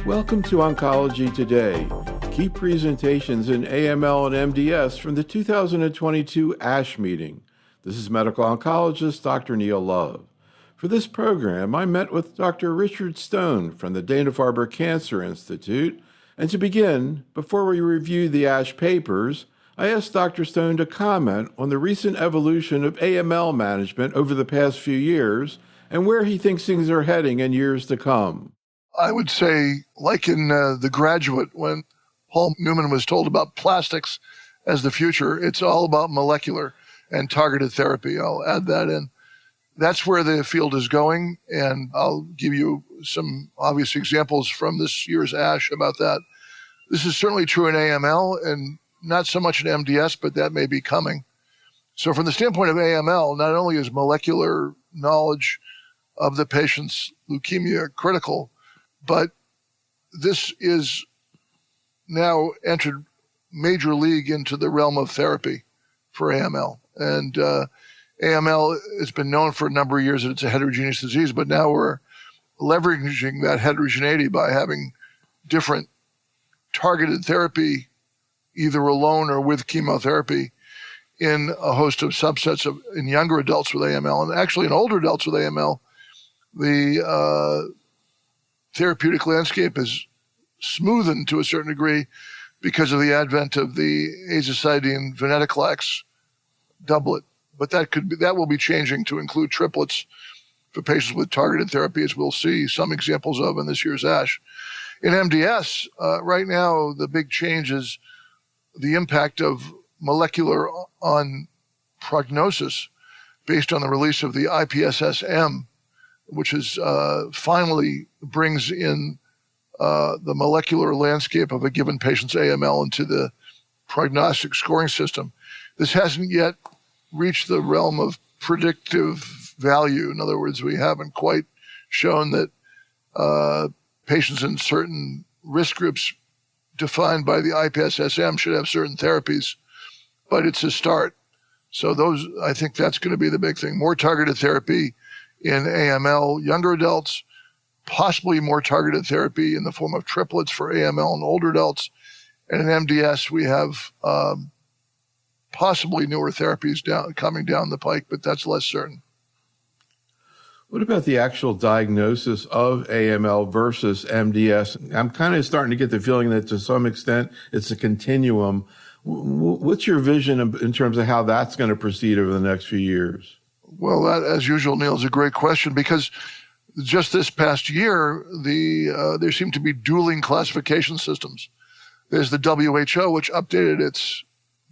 Welcome to Oncology Today, key presentations in AML and MDS from the 2022 ASH meeting. This is medical oncologist Dr. Neil Love. For this program, I met with Dr. Richard Stone from the Dana-Farber Cancer Institute, and to begin, before we review the ASH papers, I asked Dr. Stone to comment on the recent evolution of AML management over the past few years and where he thinks things are heading in years to come. I would say, like in The Graduate, when Paul Newman was told about plastics as the future, it's all about molecular and targeted therapy. I'll add that in. That's where the field is going, and I'll give you some obvious examples from this year's ASH about that. This is certainly true in AML and not so much in MDS, but that may be coming. So from the standpoint of AML, not only is molecular knowledge of the patient's leukemia critical, but this is now entered major league into the realm of therapy for AML. And AML has been known for a number of years that it's a heterogeneous disease, but now we're leveraging that heterogeneity by having different targeted therapy, either alone or with chemotherapy, in a host of subsets in younger adults with AML. And actually in older adults with AML, the therapeutic landscape is smoothened to a certain degree because of the advent of the azacitidine venetoclax doublet. But that will be changing to include triplets for patients with targeted therapy, as we'll see some examples of in this year's ASH. In MDS, right now, the big change is the impact of molecular on prognosis based on the release of the IPSS-M, which is finally brings in the molecular landscape of a given patient's AML into the prognostic scoring system. This hasn't yet reached the realm of predictive value. In other words, we haven't quite shown that patients in certain risk groups defined by the IPSS-M should have certain therapies, but it's a start. So I think that's going to be the big thing. More targeted therapy in AML, younger adults, possibly more targeted therapy in the form of triplets for AML and older adults. And in MDS, we have possibly newer therapies coming down the pike, but that's less certain. What about the actual diagnosis of AML versus MDS? I'm kind of starting to get the feeling that to some extent it's a continuum. What's your vision in terms of how that's going to proceed over the next few years? Well, that, as usual, Neil, is a great question because just this past year, there seem to be dueling classification systems. There's the WHO, which updated its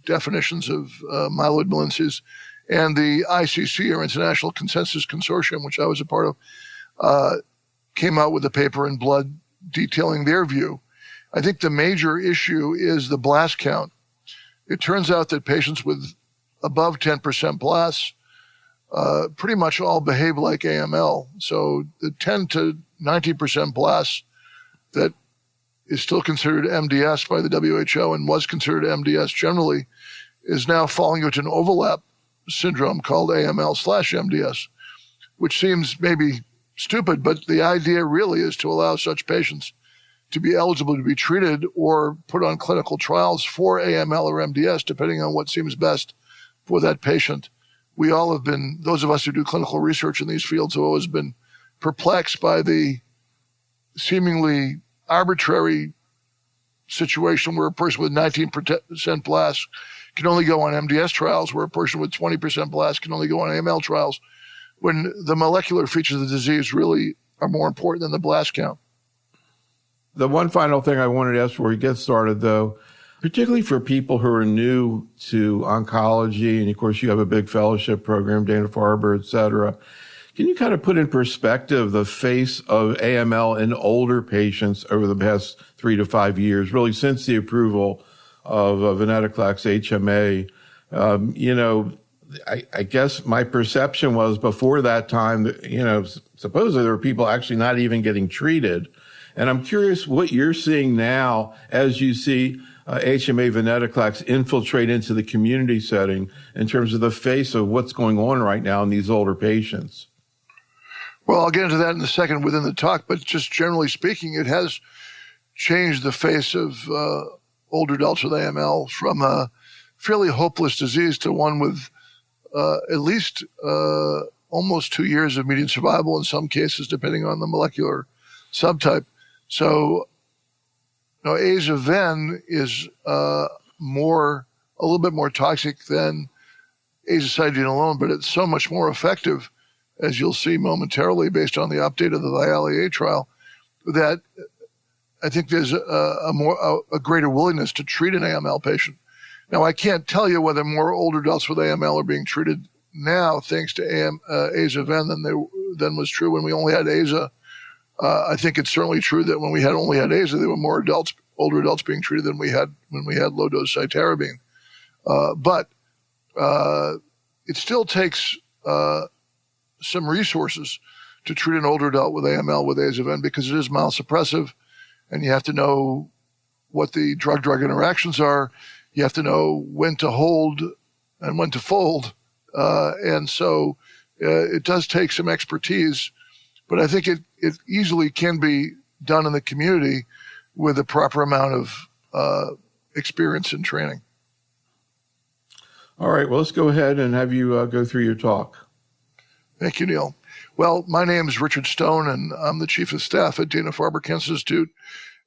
definitions of myeloid malignancies, and the ICC, or International Consensus Consortium, which I was a part of, came out with a paper in Blood detailing their view. I think the major issue is the blast count. It turns out that patients with above 10% blasts pretty much all behave like AML. So the 10 to 90% blasts that is still considered MDS by the WHO and was considered MDS generally is now falling into an overlap syndrome called AML/MDS, which seems maybe stupid, but the idea really is to allow such patients to be eligible to be treated or put on clinical trials for AML or MDS, depending on what seems best for that patient. We all have been, those of us who do clinical research in these fields have always been perplexed by the seemingly arbitrary situation where a person with 19% blast can only go on MDS trials, where a person with 20% blast can only go on AML trials, when the molecular features of the disease really are more important than the blast count. The one final thing I wanted to ask before we get started, though, particularly for people who are new to oncology, and of course you have a big fellowship program, Dana-Farber, et cetera, can you kind of put in perspective the face of AML in older patients over the past 3 to 5 years, really since the approval of venetoclax HMA? I guess my perception was before that time that, supposedly there were people actually not even getting treated. And I'm curious what you're seeing now as you see HMA venetoclax infiltrate into the community setting in terms of the face of what's going on right now in these older patients. Well, I'll get into that in a second within the talk, but just generally speaking, it has changed the face of older adults with AML from a fairly hopeless disease to one with at least almost 2 years of median survival in some cases, depending on the molecular subtype. So, aza-ven is a little bit more toxic than azacitidine alone, but it's so much more effective, as you'll see momentarily based on the update of the VIALE-A trial, that I think there's a greater willingness to treat an AML patient. Now, I can't tell you whether more older adults with AML are being treated now thanks to aza-ven than was true when we only had AZA. I think it's certainly true that when we only had AZA, there were more older adults being treated than we had when we had low-dose cytarabine. But it still takes some resources to treat an older adult with AML with aza-ven because it is myelosuppressive, and you have to know what the drug-drug interactions are. You have to know when to hold and when to fold. And so it does take some expertise, but I think it easily can be done in the community with the proper amount of experience and training. All right, well, let's go ahead and have you go through your talk. Thank you, Neil. Well, my name is Richard Stone, and I'm the Chief of Staff at Dana-Farber Cancer Institute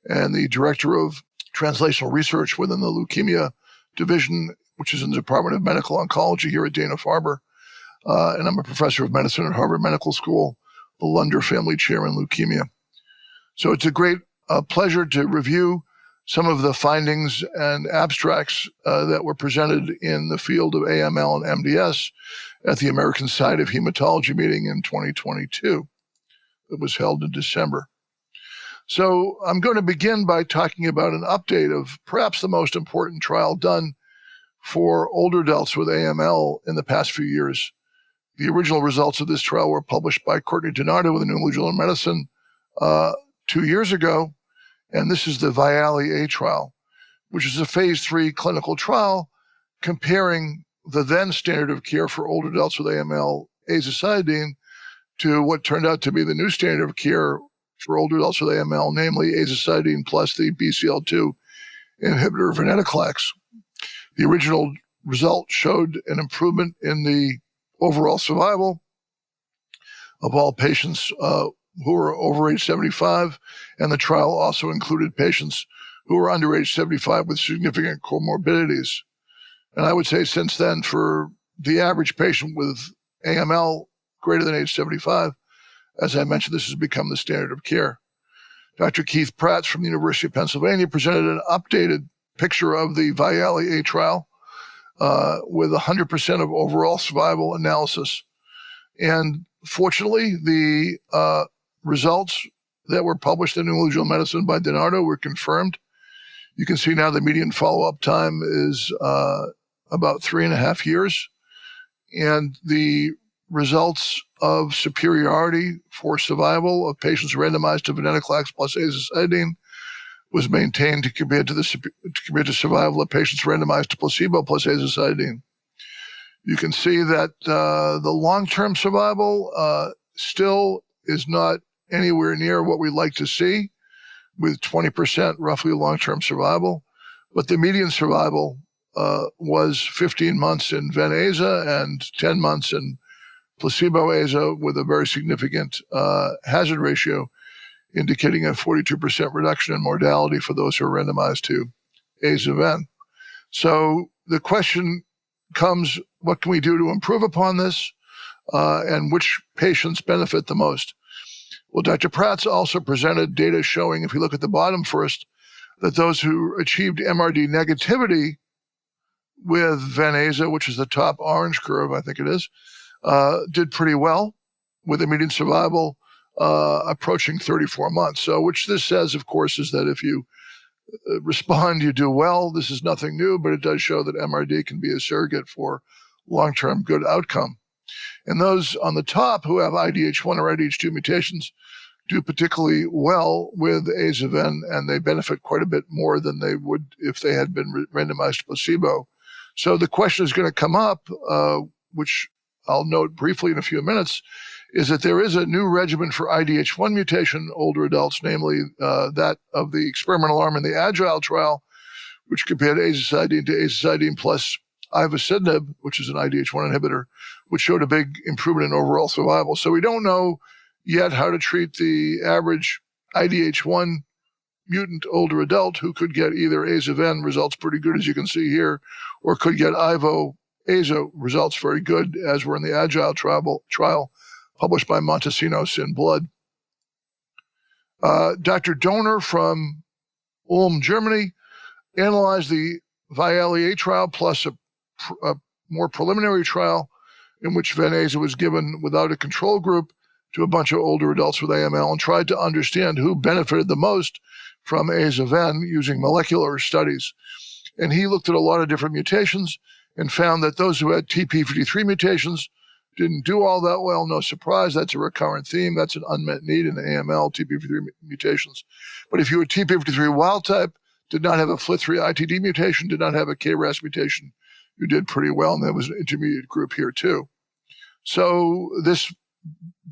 and the Director of Translational Research within the Leukemia Division, which is in the Department of Medical Oncology here at Dana-Farber. And I'm a professor of medicine at Harvard Medical School, the Lunder Family Chair in Leukemia. So it's a great pleasure to review some of the findings and abstracts that were presented in the field of AML and MDS at the American Society of Hematology meeting in 2022 that was held in December. So I'm going to begin by talking about an update of perhaps the most important trial done for older adults with AML in the past few years. The original results of this trial were published by Courtney DiNardo with the New England Journal of Medicine 2 years ago, and this is the VIALE-A trial, which is a phase 3 clinical trial comparing the then standard of care for older adults with AML, azacitidine, to what turned out to be the new standard of care for older adults with AML, namely azacitidine plus the BCL2 inhibitor venetoclax. The original result showed an improvement in the overall survival of all patients who were over age 75, and the trial also included patients who were under age 75 with significant comorbidities. And I would say since then, for the average patient with AML greater than age 75, as I mentioned, this has become the standard of care. Dr. Keith Pratt from the University of Pennsylvania presented an updated picture of the VIALE-A trial with 100% of overall survival analysis. And fortunately, the results that were published in the New England Journal of Medicine by DiNardo were confirmed. You can see now the median follow-up time is about 3.5 years. And the results of superiority for survival of patients randomized to venetoclax plus azacitidine was maintained compared to survival of patients randomized to placebo plus azacitidine. You can see that the long-term survival still is not anywhere near what we'd like to see, with 20% roughly long-term survival, but the median survival was 15 months in ven-aza and 10 months in placebo-aza, with a very significant hazard ratio, indicating a 42% reduction in mortality for those who are randomized to aza-ven. So the question comes, what can we do to improve upon this, and which patients benefit the most? Well, Dr. Pratt also presented data showing, if you look at the bottom first, that those who achieved MRD negativity with ven-aza, which is the top orange curve, I think it is, did pretty well, with a median survival approaching 34 months. So which this says, of course, is that if you respond, you do well. This is nothing new, but it does show that MRD can be a surrogate for long-term good outcome. And those on the top who have IDH1 or IDH2 mutations do particularly well with aza-ven, and they benefit quite a bit more than they would if they had been randomized to placebo. So the question is going to come up, which I'll note briefly in a few minutes, is that there is a new regimen for IDH1 mutation older adults, namely that of the experimental arm in the Agile trial, which compared azacitidine to azacitidine plus ivosidenib, which is an IDH1 inhibitor, which showed a big improvement in overall survival. So we don't know yet how to treat the average IDH1 mutant older adult who could get either aza-ven results pretty good, as you can see here, or could get ivo-aza results very good, as were in the Agile trial published by Montesinos in Blood. Dr. Donor from Ulm, Germany, analyzed the VIALE-A trial plus a more preliminary trial in which ven-aza was given without a control group to a bunch of older adults with AML and tried to understand who benefited the most from aza-ven using molecular studies. And he looked at a lot of different mutations and found that those who had TP53 mutations didn't do all that well. No surprise, that's a recurrent theme. That's an unmet need in AML, TP53 mutations. But if you were TP53 wild type, did not have a FLT3 ITD mutation, did not have a KRAS mutation, you did pretty well, and there was an intermediate group here too. So this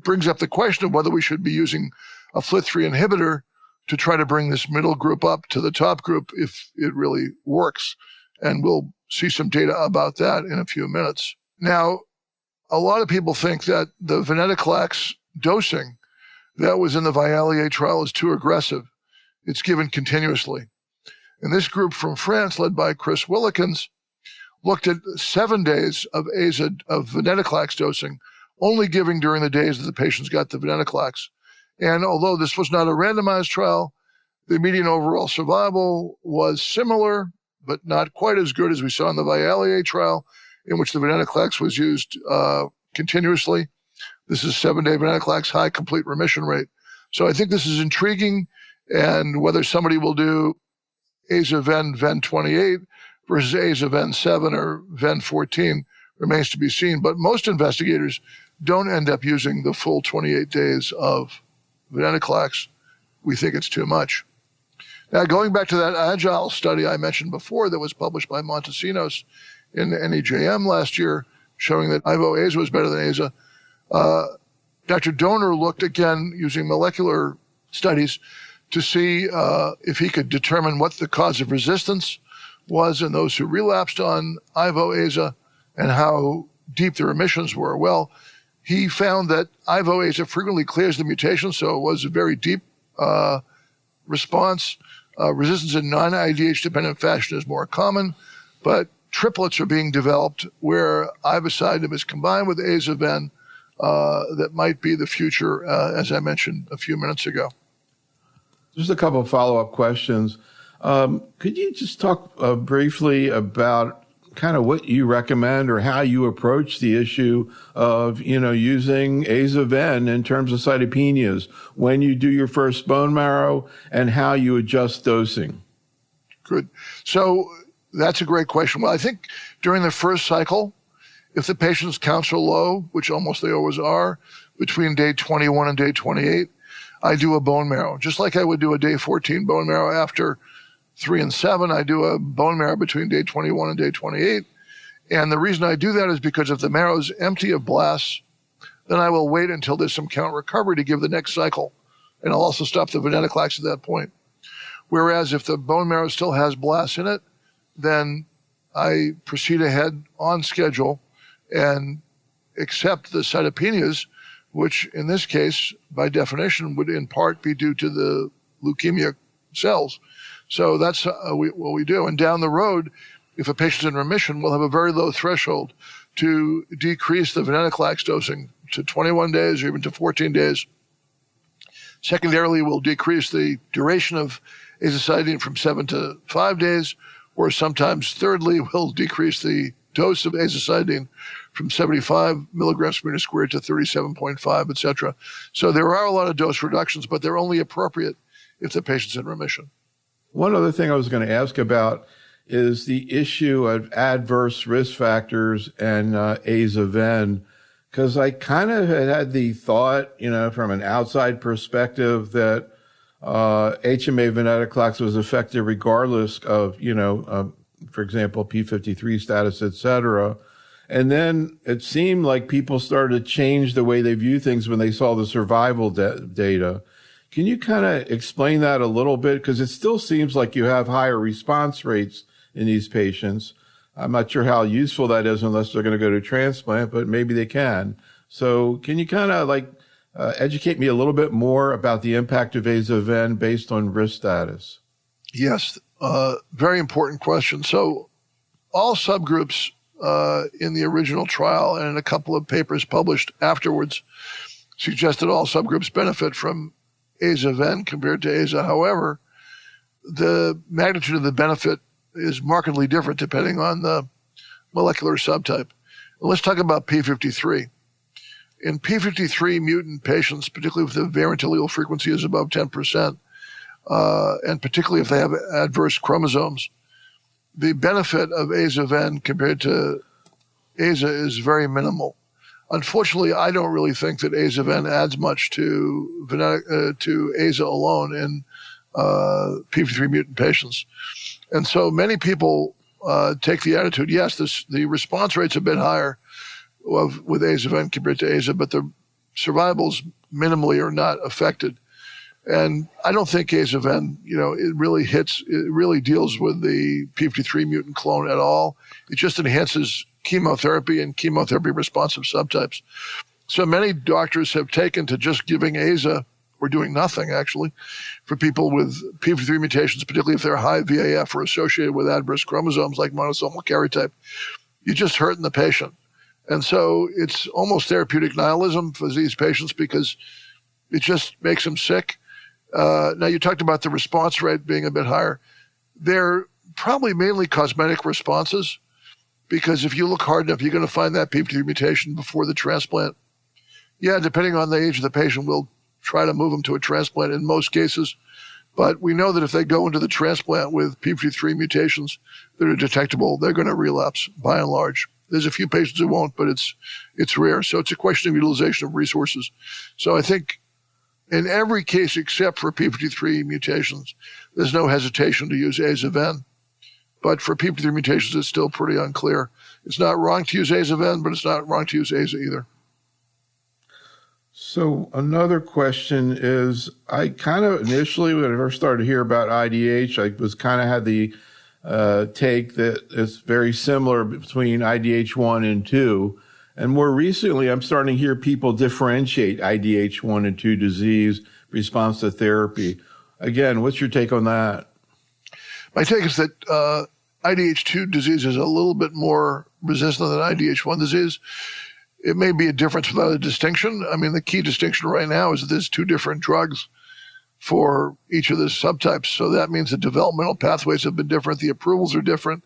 brings up the question of whether we should be using a FLT3 inhibitor to try to bring this middle group up to the top group if it really works. And we'll see some data about that in a few minutes. Now, a lot of people think that the venetoclax dosing that was in the VIALE-A trial is too aggressive. It's given continuously. And this group from France, led by Chris Willikins, looked at 7 days of venetoclax dosing, only giving during the days that the patients got the venetoclax. And although this was not a randomized trial, the median overall survival was similar, but not quite as good as we saw in the VIALE-A trial, in which the venetoclax was used continuously. This is 7-day venetoclax, high complete remission rate. So I think this is intriguing, and whether somebody will do aza-ven, ven-28 versus aza-ven 7 or ven 14 remains to be seen. But most investigators don't end up using the full 28 days of venetoclax. We think it's too much. Now, going back to that Agile study I mentioned before that was published by Montesinos in NEJM last year, showing that ivo-aza was better than aza, Dr. Donor looked again using molecular studies to see if he could determine what the cause of resistance was in those who relapsed on ivo-aza and how deep the remissions were. Well, he found that ivo-aza frequently clears the mutation, so it was a very deep response. Resistance in non-IDH dependent fashion is more common, but triplets are being developed where ivosidenib is combined with aza-ven that might be the future, as I mentioned a few minutes ago. Just a couple of follow-up questions. Could you just talk briefly about kind of what you recommend or how you approach the issue of, using aza-ven in terms of cytopenias when you do your first bone marrow and how you adjust dosing? Good. So that's a great question. Well, I think during the first cycle, if the patient's counts are low, which almost they always are, between day 21 and day 28, I do a bone marrow. Just like I would do a day 14 bone marrow after 3 and 7, I do a bone marrow between day 21 and day 28. And the reason I do that is because if the marrow is empty of blasts, then I will wait until there's some count recovery to give the next cycle. And I'll also stop the venetoclax at that point. Whereas if the bone marrow still has blasts in it, then I proceed ahead on schedule and accept the cytopenias, which in this case, by definition, would in part be due to the leukemia cells. So that's what we do. And down the road, if a patient's in remission, we'll have a very low threshold to decrease the venetoclax dosing to 21 days or even to 14 days. Secondarily, we'll decrease the duration of azacitidine from 7 to 5 days, or sometimes thirdly, we'll decrease the dose of azacitidine from 75 milligrams per meter squared to 37.5, et cetera. So there are a lot of dose reductions, but they're only appropriate if the patient's in remission. One other thing I was going to ask about is the issue of adverse risk factors and aza-ven, because I kind of had the thought, from an outside perspective that HMA venetoclax was effective regardless of, for example, P53 status, et cetera. And then it seemed like people started to change the way they view things when they saw the survival data. Can you kind of explain that a little bit? Because it still seems like you have higher response rates in these patients. I'm not sure how useful that is unless they're going to go to transplant, but maybe they can. So can you kind of educate me a little bit more about the impact of aza-ven based on risk status? Yes, very important question. So all subgroups in the original trial and in a couple of papers published afterwards suggested all subgroups benefit from aza-ven compared to aza. However, the magnitude of the benefit is markedly different depending on the molecular subtype. And let's talk about P53. In P53 mutant patients, particularly if the variant allele frequency is above 10%, and particularly if they have adverse chromosomes, the benefit of aza-ven compared to aza is very minimal. Unfortunately, I don't really think that aza-ven adds much to aza alone in P53 mutant patients. And so many people take the attitude, yes, the response rate's a bit higher with aza-ven compared to aza, but the survivals minimally are not affected. And I don't think aza-ven, it really deals with the P53 mutant clone at all. It just enhances chemotherapy and chemotherapy responsive subtypes. So many doctors have taken to just giving aza or doing nothing, actually, for people with P53 mutations, particularly if they're high VAF or associated with adverse chromosomes like monosomal karyotype. You're just hurting the patient. And so it's almost therapeutic nihilism for these patients because it just makes them sick. Now, you talked about the response rate being a bit higher. They're probably mainly cosmetic responses because if you look hard enough, you're going to find that P53 mutation before the transplant. Yeah, depending on the age of the patient, we'll try to move them to a transplant in most cases. But we know that if they go into the transplant with P53 mutations that are detectable, they're going to relapse by and large. There's a few patients who won't, but it's rare. So it's a question of utilization of resources. So I think in every case except for P53 mutations, there's no hesitation to use aza-ven. But for P53 mutations, it's still pretty unclear. It's not wrong to use aza-ven, but it's not wrong to use aza either. So another question is, I kind of initially, when I first started to hear about IDH, I was kind of had the take that it's very similar between IDH1 and 2. And more recently, I'm starting to hear people differentiate IDH1 and 2 disease response to therapy. Again, what's your take on that? My take is that IDH2 disease is a little bit more resistant than IDH1 disease. It may be a difference without a distinction. I mean, the key distinction right now is that there's two different drugs for each of the subtypes. So that means the developmental pathways have been different. The approvals are different.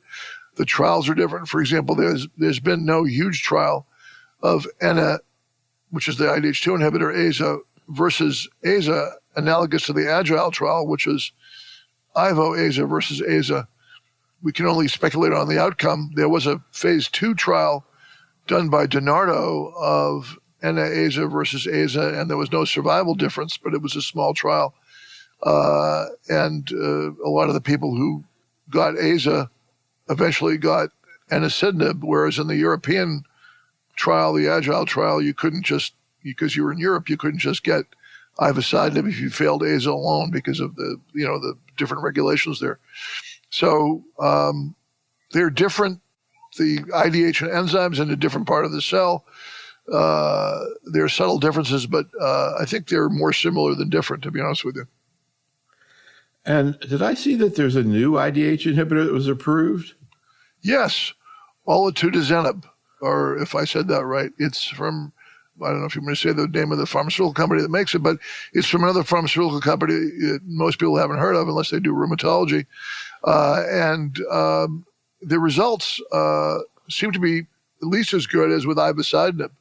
The trials are different. For example, there's been no huge trial of ENA, which is the IDH2 inhibitor, aza, versus aza, analogous to the AGILE trial, which is ivo-aza versus aza. We can only speculate on the outcome. There was a phase 2 trial done by DiNardo of ENA-aza versus aza, and there was no survival difference, but it was a small trial. And a lot of the people who got aza eventually got enasidenib, whereas in the European trial, the AGILE trial, you couldn't just, because you were in Europe, you couldn't just get ivosidenib if you failed aza alone because of the different regulations there. So they're different. The IDH enzymes in a different part of the cell. There are subtle differences, but I think they're more similar than different, to be honest with you. And did I see that there's a new IDH inhibitor that was approved? Yes, olutasidenib, or if I said that right, it's from, I don't know if you want to say the name of the pharmaceutical company that makes it, but it's from another pharmaceutical company that most people haven't heard of unless they do rheumatology. And the results seem to be at least as good as with ivosidenib.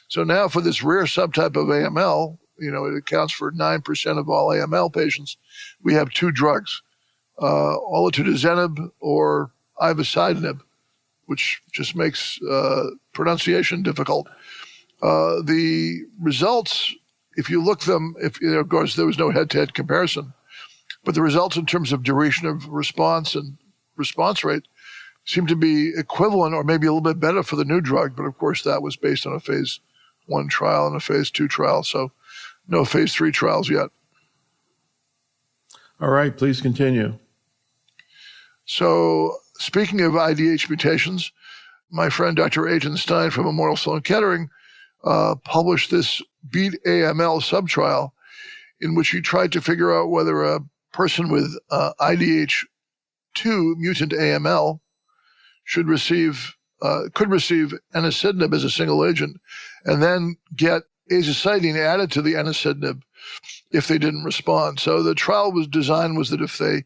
So now for this rare subtype of AML, it accounts for 9% of all AML patients, we have two drugs, olutasidenib or ivosidenib, which just makes pronunciation difficult. The results, if you look them, of course, there was no head-to-head comparison, but the results in terms of duration of response and response rate seemed to be equivalent or maybe a little bit better for the new drug. But of course, that was based on a phase 1 trial and a phase 2 trial. So no phase 3 trials yet. All right, please continue. So speaking of IDH mutations, my friend Dr. Aiton Stein from Memorial Sloan Kettering published this BEAT AML subtrial in which he tried to figure out whether a person with IDH2 mutant AML could receive enasidenib as a single agent and then get azacitidine added to the enasidenib if they didn't respond. So the trial was that if they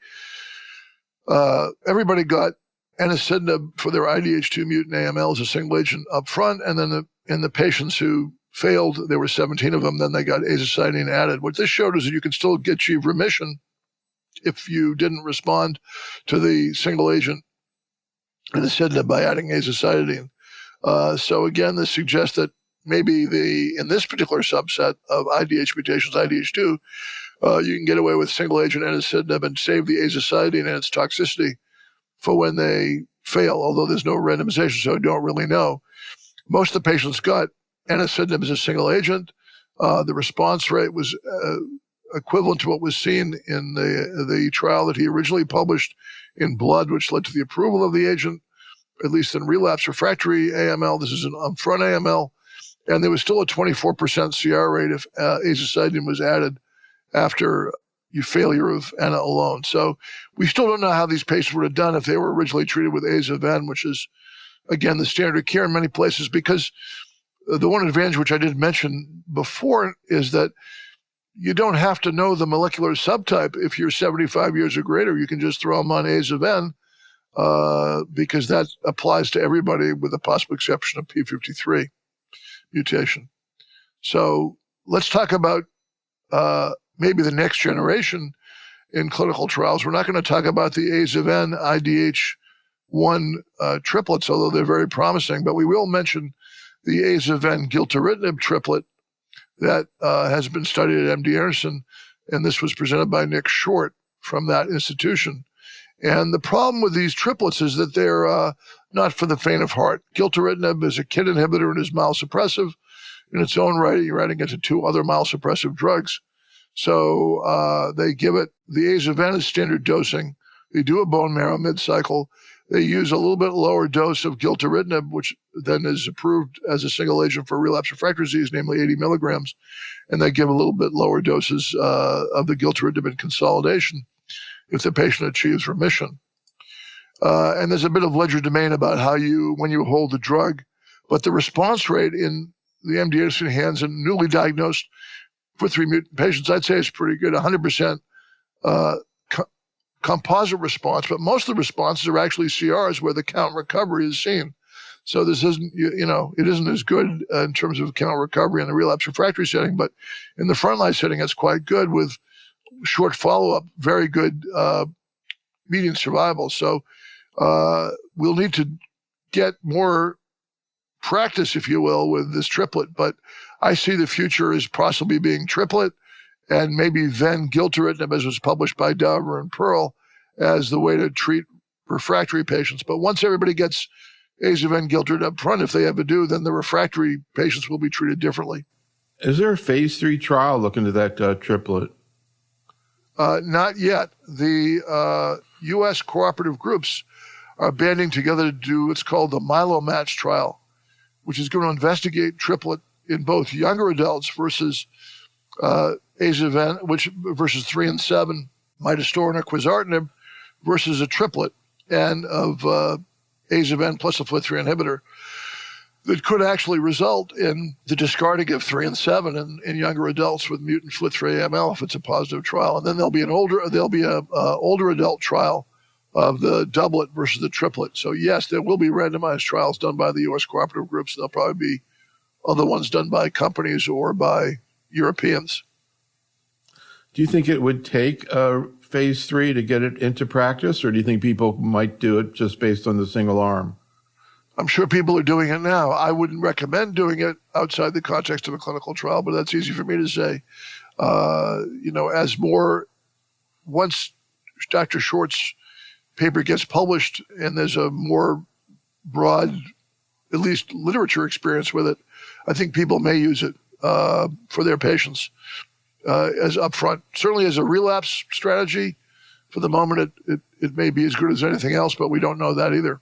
everybody got enasidenib for their IDH2 mutant AML as a single agent up front, and then in the patients who failed, there were 17 of them, then they got azacitidine added. What this showed is that you can still achieve remission if you didn't respond to the single agent enasidenib by adding azacitidine. So again, this suggests that maybe in this particular subset of IDH mutations, IDH2, you can get away with single agent enasidenib and save the azacitidine and its toxicity for when they fail, although there's no randomization, so I don't really know. Most of the patients got enasidenib as a single agent. The response rate was equivalent to what was seen in the trial that he originally published in Blood, which led to the approval of the agent, at least in relapse refractory AML. This is an upfront AML. And there was still a 24% CR rate if azacitidine was added after failure of ENA alone. So we still don't know how these patients would have done if they were originally treated with aza-ven, which is, again, the standard of care in many places, because the one advantage, which I did mention before, is that you don't have to know the molecular subtype. If you're 75 years or greater, you can just throw them on aza-ven because that applies to everybody with the possible exception of P53 mutation. So let's talk about maybe the next generation in clinical trials. We're not going to talk about the aza-ven IDH1 triplets, although they're very promising, but we will mention the aza-ven gilteritinib triplet that has been studied at MD Anderson, and this was presented by Nick Short from that institution. And the problem with these triplets is that they're not for the faint of heart. Gilteritinib is a KIT inhibitor and is myelosuppressive in its own right. You're adding it to 2 other myelosuppressive drugs. So they give it the aza-ven as standard dosing. They do a bone marrow mid-cycle. They use a little bit lower dose of gilteritinib, which then is approved as a single agent for relapse refractory disease, namely 80 milligrams. And they give a little bit lower doses of the gilteritinib in consolidation if the patient achieves remission. And there's a bit of legerdemain about when you hold the drug, but the response rate in the MD Anderson hands in newly diagnosed FLT3 mutant patients, I'd say is pretty good, 100% composite response, but most of the responses are actually CRs where the count recovery is seen. So this isn't, it isn't as good in terms of count recovery in the relapse refractory setting, but in the frontline setting, it's quite good with short follow-up, very good median survival. So we'll need to get more practice, if you will, with this triplet, but I see the future as possibly being triplet and maybe then gilteritinib, as was published by Dover and Pearl, as the way to treat refractory patients. But once everybody gets aza-ven gilteritinib up front, if they ever do, then the refractory patients will be treated differently. Is there a phase 3 trial looking to that triplet? Not yet. The U.S. cooperative groups are banding together to do what's called the MyeloMatch trial, which is going to investigate triplet in both younger adults versus aza-ven, versus 3 and 7 midostaurin or quizartinib versus a triplet and of aza-ven plus a FLT3 inhibitor that could actually result in the discarding of 3 and 7 in younger adults with mutant FLT3 AML if it's a positive trial. And then there'll be an older adult trial of the doublet versus the triplet. So yes, there will be randomized trials done by the U.S. cooperative groups. There'll probably be other ones done by companies or by Europeans. Do you think it would take phase 3 to get it into practice, or do you think people might do it just based on the single arm? I'm sure people are doing it now. I wouldn't recommend doing it outside the context of a clinical trial, but that's easy for me to say. Once Dr. Short's paper gets published and there's a more broad, at least literature experience with it, I think people may use it for their patients as upfront. Certainly as a relapse strategy, for the moment, it may be as good as anything else, but we don't know that either.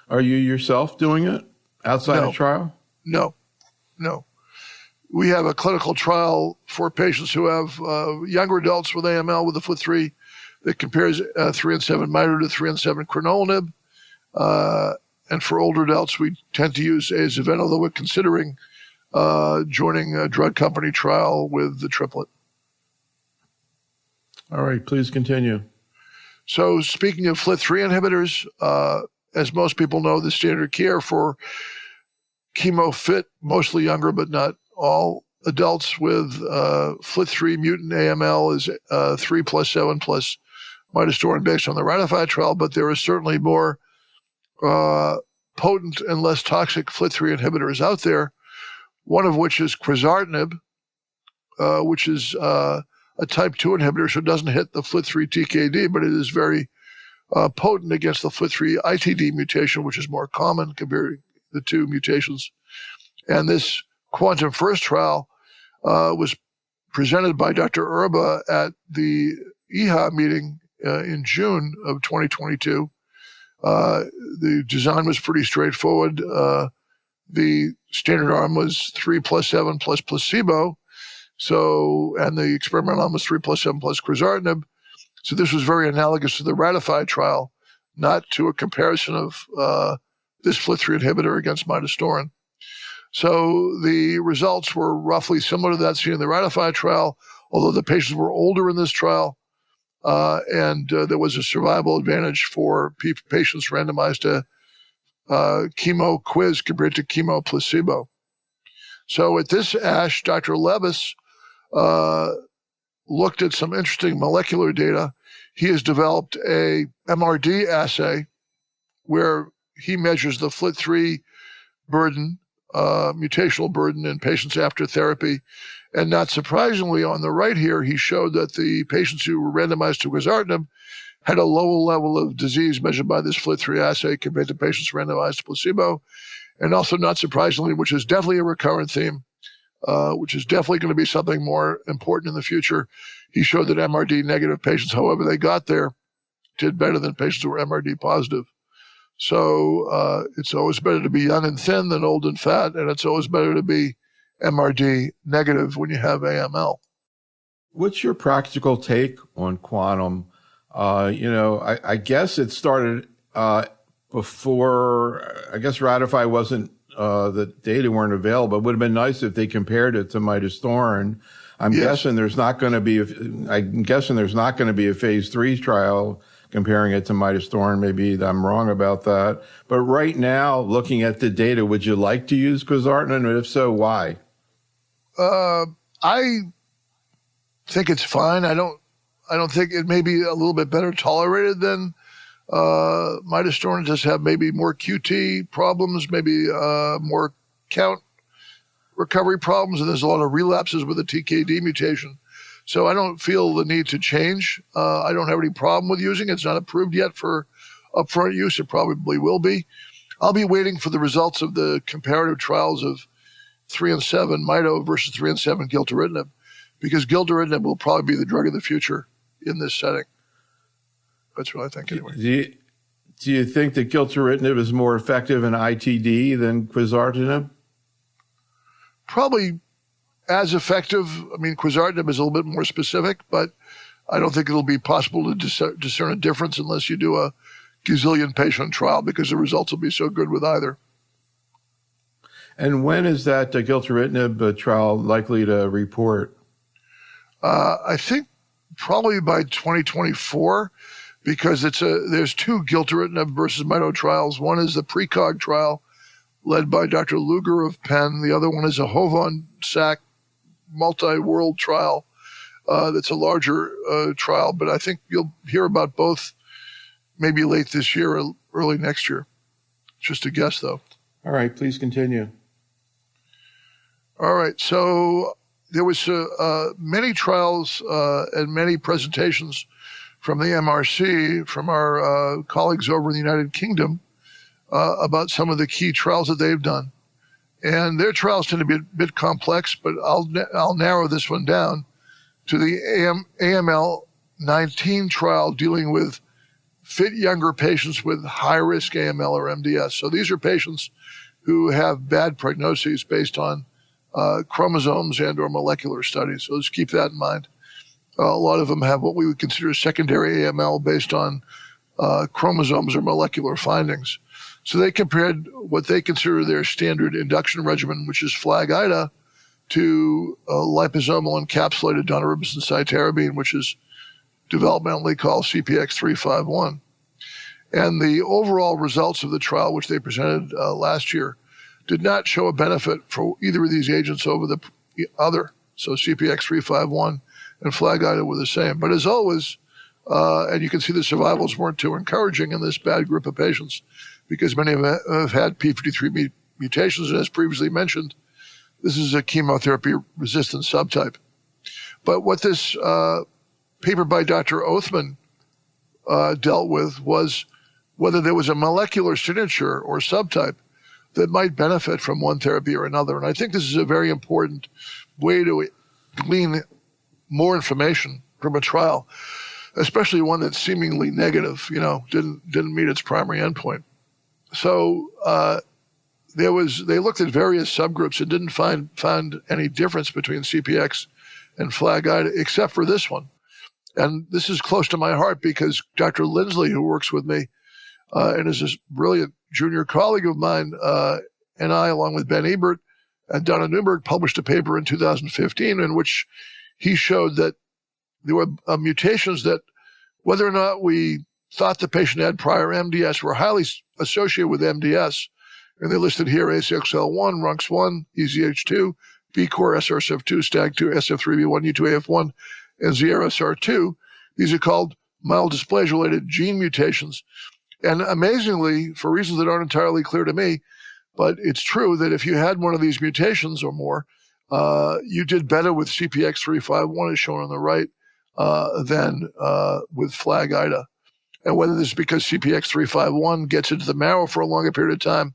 Are you yourself doing it outside No. of trial? No. We have a clinical trial for patients who have younger adults with AML with the FLT3 that compares 3 and 7 mito to 3 and 7 crenolinib. And for older adults, we tend to use azacitidine, although we're considering joining a drug company trial with the triplet. All right, please continue. So speaking of FLT3 inhibitors, as most people know, the standard care for chemo-fit, mostly younger but not all adults with FLT3 mutant AML is 3 plus 7 plus midostaurin based on the ratified trial, but there are certainly more potent and less toxic FLT3 inhibitors out there, one of which is quizartinib, which is a type 2 inhibitor, so it doesn't hit the FLT3 TKD, but it is very potent against the FLT3 ITD mutation, which is more common compared to the two mutations. And this Quantum First trial was presented by Dr. Erba at the EHA meeting in June of 2022. The design was pretty straightforward. The standard arm was 3 plus 7 plus placebo. And the experimental arm was 3 plus 7 plus quizartinib. So this was very analogous to the ratified trial, not to a comparison of this FLT3 inhibitor against midostaurin. So the results were roughly similar to that seen in the ratified trial, although the patients were older in this trial, and there was a survival advantage for patients randomized to chemo quiz compared to chemo placebo. So at this ASH, Dr. Levis looked at some interesting molecular data. He has developed a MRD assay where he measures the FLT3 burden, mutational burden in patients after therapy. And not surprisingly, on the right here, he showed that the patients who were randomized to quizartinib had a lower level of disease measured by this FLT3 assay compared to patients randomized to placebo. And also, not surprisingly, which is definitely a recurrent theme, which is definitely going to be something more important in the future, he showed that MRD negative patients, however they got there, did better than patients who were MRD positive. So it's always better to be young and thin than old and fat, and it's always better to be MRD negative when you have AML. What's your practical take on quantum? I guess it started before, I guess Ratify wasn't, the data weren't available. It would have been nice if they compared it to midostaurin. I'm guessing there's not going to be a phase 3 trial comparing it to midostaurin. Maybe I'm wrong about that. But right now, looking at the data, would you like to use quizartinib? And if so, why? I think it's fine. I don't think it may be a little bit better tolerated than midostaurin. Just have maybe more QT problems, maybe more count recovery problems, and there's a lot of relapses with the TKD mutation. So I don't feel the need to change. I don't have any problem with using it. It's not approved yet for upfront use. It probably will be. I'll be waiting for the results of the comparative trials of 3 and 7 mito versus 3 and 7 gilteritinib, because gilteritinib will probably be the drug of the future in this setting. That's what I think anyway. Do you think that gilteritinib is more effective in ITD than quizartinib? Probably as effective. I mean, quizartinib is a little bit more specific, but I don't think it'll be possible to discern a difference unless you do a gazillion patient trial, because the results will be so good with either. And when is that gilteritinib trial likely to report? I think probably by 2024, because there's two gilteritinib versus mito trials. One is the PRECOG trial led by Dr. Luger of Penn. The other one is a Hovon-Sack multi-world trial that's a larger trial, but I think you'll hear about both maybe late this year or early next year. Just a guess, though. All right, please continue. All right, so there was many trials and many presentations from the MRC, from our colleagues over in the United Kingdom, about some of the key trials that they've done. And their trials tend to be a bit complex, but I'll narrow this one down to the AML 19 trial dealing with fit younger patients with high-risk AML or MDS. So these are patients who have bad prognoses based on chromosomes and or molecular studies. So let's keep that in mind. A lot of them have what we would consider secondary AML based on chromosomes or molecular findings. So they compared what they consider their standard induction regimen, which is FLAG-IDA, to liposomal encapsulated daunorubicin cytarabine, which is developmentally called CPX-351. And the overall results of the trial, which they presented last year, did not show a benefit for either of these agents over the other. So CPX-351 and FLAG-IDA were the same. But as always, and you can see the survivals weren't too encouraging in this bad group of patients, because many of them have had p53 mutations, and as previously mentioned, this is a chemotherapy-resistant subtype. But what this paper by Dr. Othman dealt with was whether there was a molecular signature or subtype that might benefit from one therapy or another. And I think this is a very important way to glean more information from a trial, especially one that's seemingly negative, didn't meet its primary endpoint. So they looked at various subgroups and didn't find any difference between CPX and FLAG-IDA except for this one. And this is close to my heart because Dr. Lindsley, who works with me and is a brilliant junior colleague of mine, and I, along with Ben Ebert and Donna Newberg, published a paper in 2015 in which he showed that there were mutations that, whether or not we thought the patient had prior MDS, were highly associated with MDS. And they're listed here: ACXL1, RUNX1, EZH2, BCOR, SRSF2, STAG2, SF3B1, U2AF1, and ZRSR2. These are called myelodysplasia-related gene mutations. And amazingly, for reasons that aren't entirely clear to me, but it's true that if you had one of these mutations or more, you did better with CPX-351, as shown on the right, than with FLAG-IDA. And whether this is because CPX-351 gets into the marrow for a longer period of time,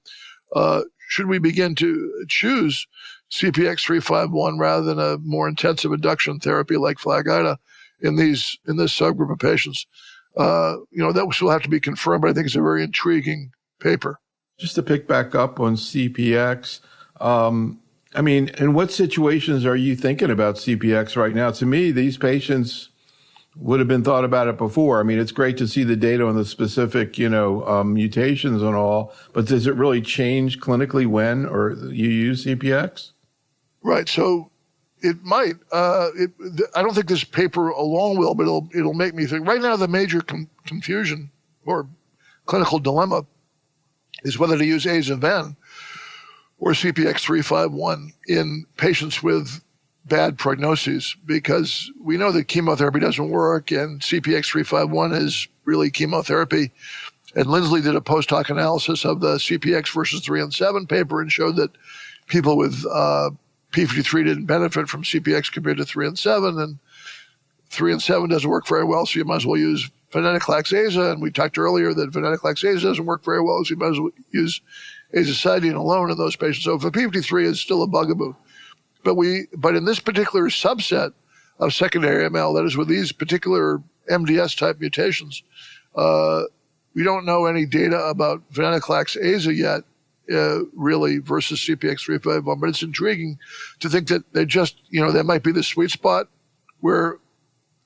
should we begin to choose CPX-351 rather than a more intensive induction therapy like FLAG-IDA in this subgroup of patients? That will still have to be confirmed, but I think it's a very intriguing paper. Just to pick back up on CPX, in what situations are you thinking about CPX right now? To me, these patients would have been thought about it before. It's great to see the data on the specific, mutations and all, but does it really change clinically when or you use CPX? Right. So it might. I don't think this paper alone will, but it'll make me think. Right now, the major confusion or clinical dilemma is whether to use aza-ven or CPX-351 in patients with bad prognoses, because we know that chemotherapy doesn't work and CPX-351 is really chemotherapy. And Lindsley did a post hoc analysis of the CPX versus 3 and 7 paper and showed that people with p53 didn't benefit from CPX compared to 3 and 7, and 3 and 7 doesn't work very well, so you might as well use venetoclax-aza. And we talked earlier that venetoclax-aza doesn't work very well, so you might as well use azacitidine alone in those patients. So for p53 is still a bugaboo. But in this particular subset of secondary ML, that is with these particular MDS type mutations, we don't know any data about venetoclax-aza yet, really, versus CPX-351. But it's intriguing to think that that might be the sweet spot where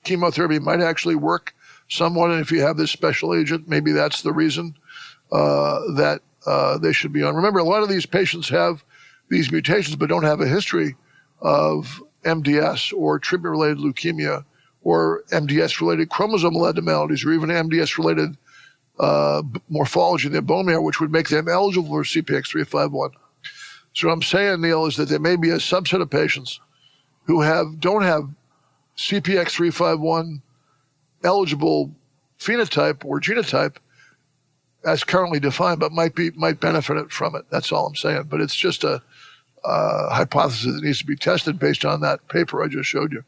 chemotherapy might actually work somewhat. And if you have this special agent, maybe that's the reason that they should be on. Remember, a lot of these patients have these mutations but don't have a history of MDS or treatment-related leukemia or MDS-related chromosomal abnormalities or even MDS-related morphology in their bone marrow, which would make them eligible for CPX-351. So what I'm saying, Neil, is that there may be a subset of patients who don't have CPX-351 eligible phenotype or genotype as currently defined, but might benefit from it. That's all I'm saying. But it's just a hypothesis that needs to be tested based on that paper I just showed you.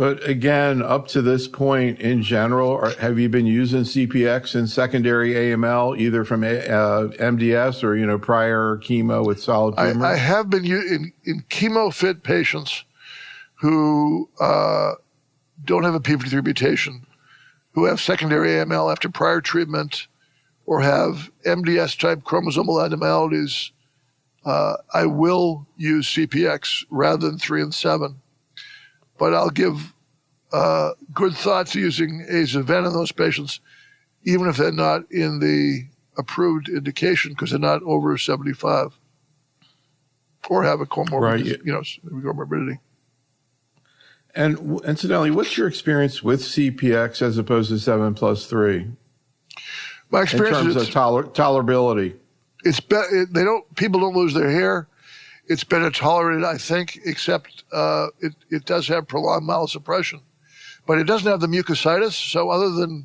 But again, up to this point in general, have you been using CPX in secondary AML, either from MDS or, prior chemo with solid tumor? I have been in chemo-fit patients who don't have a p53 mutation, who have secondary AML after prior treatment, or have MDS-type chromosomal abnormalities. I will use CPX rather than 3 and 7. But I'll give good thought to using aza-ven in those patients, even if they're not in the approved indication because they're not over 75 or have a comorbidity. And incidentally, what's your experience with CPX as opposed to 7+3? My experience in terms of tolerability. People don't lose their hair. It's better tolerated, I think, except it does have prolonged myelosuppression. But it doesn't have the mucositis, so other than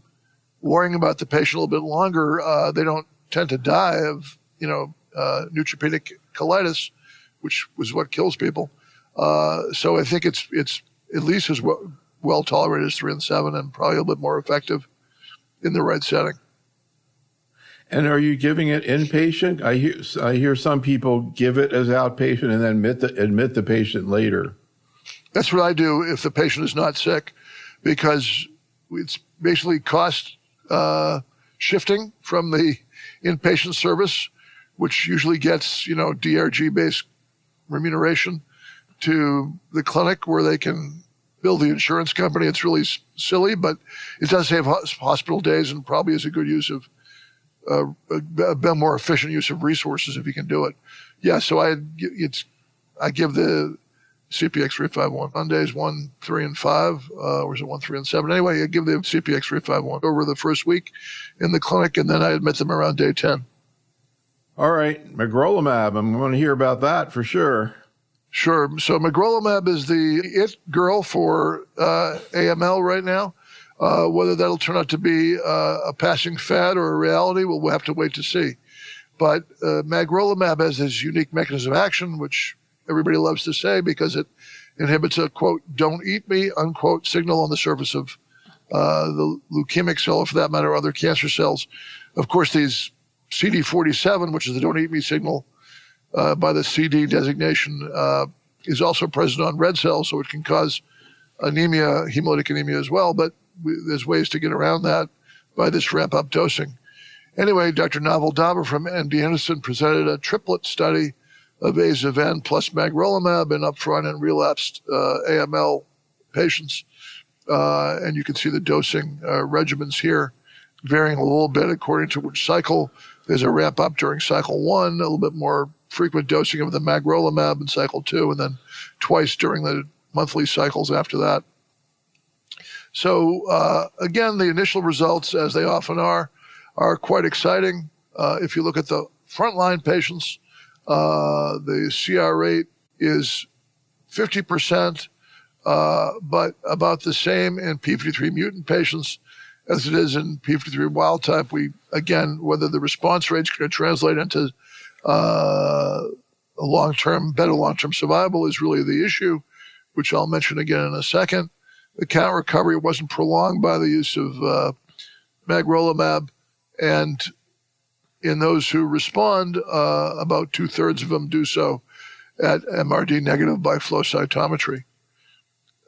worrying about the patient a little bit longer, they don't tend to die of, neutropenic colitis, which was what kills people. So I think it's at least as well tolerated as 3 and 7, and probably a little bit more effective in the right setting. And are you giving it inpatient? I hear some people give it as outpatient and then admit the patient later. That's what I do if the patient is not sick, because it's basically cost shifting from the inpatient service, which usually gets DRG-based remuneration, to the clinic where they can bill the insurance company. It's really silly, but it does save hospital days and probably is a good use of a more efficient use of resources if you can do it. Yeah, so I give the CPX 351 on days 1, 3, and 5, or is it 1, 3, and 7? Anyway, I give the CPX 351 over the first week in the clinic, and then I admit them around day 10. All right, magrolimab, I'm going to hear about that for sure. Sure. So magrolimab is the it girl for AML right now. Whether that'll turn out to be a passing fad or a reality, we'll have to wait to see. But magrolimab has this unique mechanism of action, which everybody loves to say because it inhibits a, quote, don't eat me, unquote, signal on the surface of the leukemic cell, or for that matter, other cancer cells. Of course, these CD47, which is the don't eat me signal by the CD designation, is also present on red cells, so it can cause anemia, hemolytic anemia as well, but there's ways to get around that by this ramp-up dosing. Anyway, Dr. Naval Daver from MD Anderson presented a triplet study of aza-ven plus magrolimab in upfront and relapsed AML patients. And you can see the dosing regimens here, varying a little bit according to which cycle. There's a ramp-up during cycle 1, a little bit more frequent dosing of the magrolimab in cycle 2, and then twice during the monthly cycles after that. So again, the initial results, as they often are quite exciting. If you look at the frontline patients, the CR rate is 50%, but about the same in p53 mutant patients as it is in p53 wild type. Again, whether the response rate's going to translate into better long-term survival is really the issue, which I'll mention again in a second. The count recovery wasn't prolonged by the use of magrolimab, and in those who respond, about 2/3 of them do so at MRD negative by flow cytometry.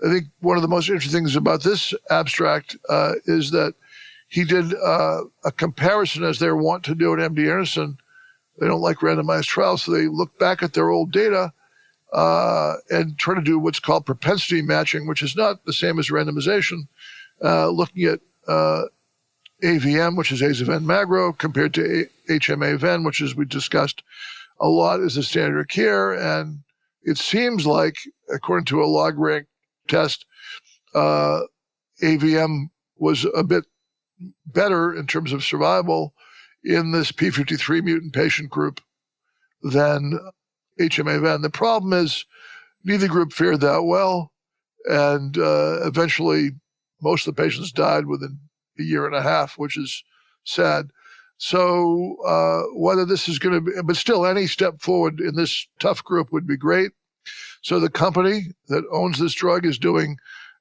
I think one of the most interesting things about this abstract is that he did a comparison, as they're wont to do at MD Anderson. They don't like randomized trials, so they look back at their old data and try to do what's called propensity matching, which is not the same as randomization, looking at AVM, which is aza-ven magro, compared to HMA-ven, which, as we discussed a lot, is the standard of care. And it seems like, according to a log rank test, AVM was a bit better in terms of survival in this p53 mutant patient group than HMA-ven. The problem is neither group fared that well, and eventually most of the patients died within a year and a half, which is sad. So whether this is going to be, but still any step forward in this tough group would be great. So the company that owns this drug is doing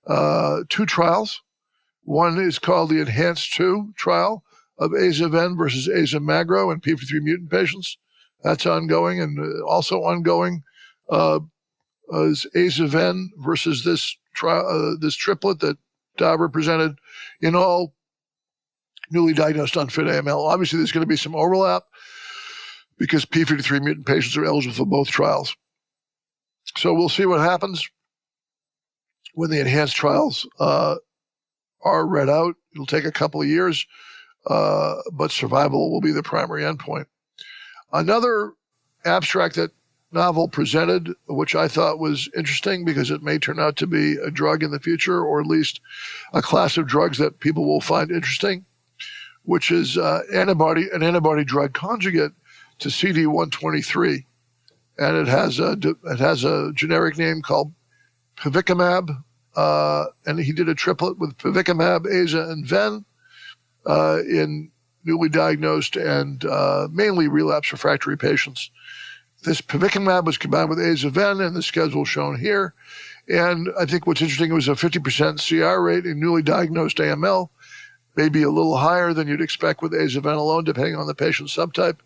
two trials. One is called the Enhance-2 trial of aza-ven versus aza-magro in p53 mutant patients. That's ongoing, and also ongoing is aza-ven versus this trial, this triplet that Dauber presented in all newly diagnosed unfit AML. Obviously, there's going to be some overlap because p53 mutant patients are eligible for both trials. So we'll see what happens when the enhanced trials are read out. It'll take a couple of years, but survival will be the primary endpoint. Another abstract that Novel presented, which I thought was interesting because it may turn out to be a drug in the future, or at least a class of drugs that people will find interesting, which is an antibody drug conjugate to CD123. And it has a generic name called pivekimab, and he did a triplet with pivekimab, aza, and ven in newly diagnosed and mainly relapse refractory patients. This pivekimab was combined with aza-ven in the schedule shown here. And I think what's interesting, it was a 50% CR rate in newly diagnosed AML, maybe a little higher than you'd expect with aza-ven alone, depending on the patient subtype.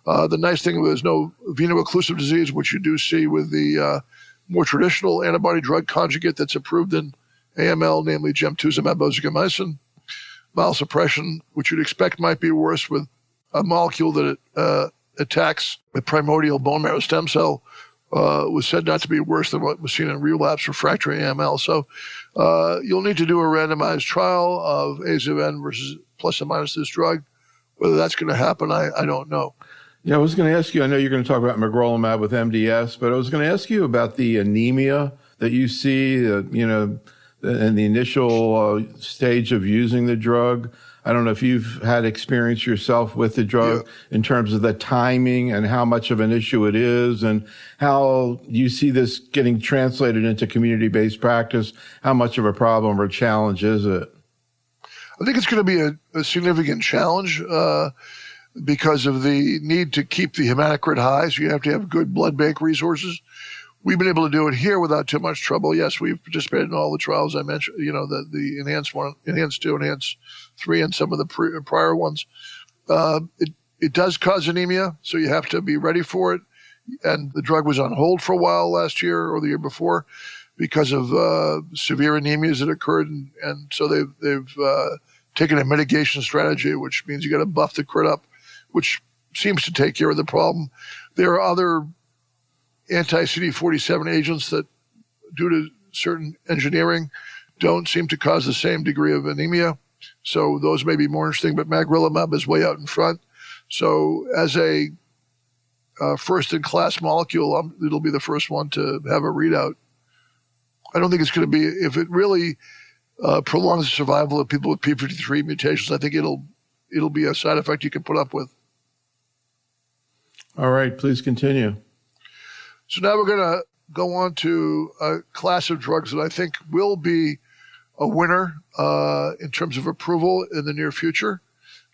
The nice thing was no veno-occlusive disease, which you do see with the more traditional antibody drug conjugate that's approved in AML, namely gemtuzumab ozogamicin. Myelosuppression, which you'd expect might be worse with a molecule that attacks the primordial bone marrow stem cell, was said not to be worse than what was seen in relapse refractory AML. So you'll need to do a randomized trial of aza-ven versus plus or minus this drug. Whether that's going to happen, I don't know. Yeah, I was going to ask you, I know you're going to talk about magrolimab with MDS, but I was going to ask you about the anemia that you see, in the initial stage of using the drug. I don't know if you've had experience yourself with the drug in terms of the timing and how much of an issue it is, and how you see this getting translated into community-based practice. How much of a problem or challenge is it? I think it's going to be a significant challenge because of the need to keep the hematocrit high. So you have to have good blood bank resources. We've been able to do it here without too much trouble. Yes, we've participated in all the trials I mentioned, the Enhance 1, Enhance 2, Enhance 3, and some of the prior ones. It does cause anemia, so you have to be ready for it. And the drug was on hold for a while last year or the year before because of severe anemias that occurred. And so they've taken a mitigation strategy, which means you got to buff the crit up, which seems to take care of the problem. There are other anti-CD47 agents that, due to certain engineering, don't seem to cause the same degree of anemia. So those may be more interesting, but magrolimab is way out in front. So as a first-in-class molecule, it'll be the first one to have a readout. I don't think it's going to be, if it really prolongs the survival of people with p53 mutations, I think it'll be a side effect you can put up with. All right, please continue. So now we're going to go on to a class of drugs that I think will be a winner in terms of approval in the near future,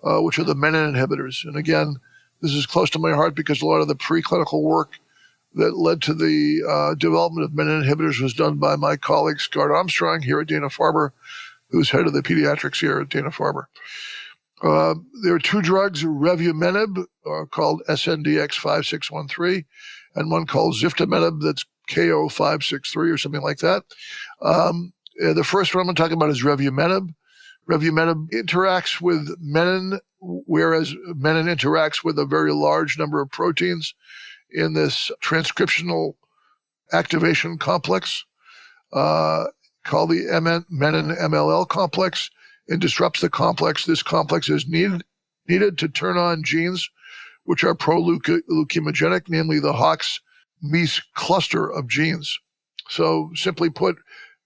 which are the menin inhibitors. And again, this is close to my heart because a lot of the preclinical work that led to the development of menin inhibitors was done by my colleague Scott Armstrong here at Dana-Farber, who's head of the pediatrics here at Dana-Farber. There are two drugs, revumenib, called SNDX5613, and one called ziftomenib, that's KO563 or something like that. The first one I'm going to talk about is revumenib. Revumenib interacts with menin, whereas menin interacts with a very large number of proteins in this transcriptional activation complex called the menin-MLL complex. It disrupts the complex. This complex is needed to turn on genes which are pro-leukemogenic, namely the HOX-MEIS cluster of genes. So simply put,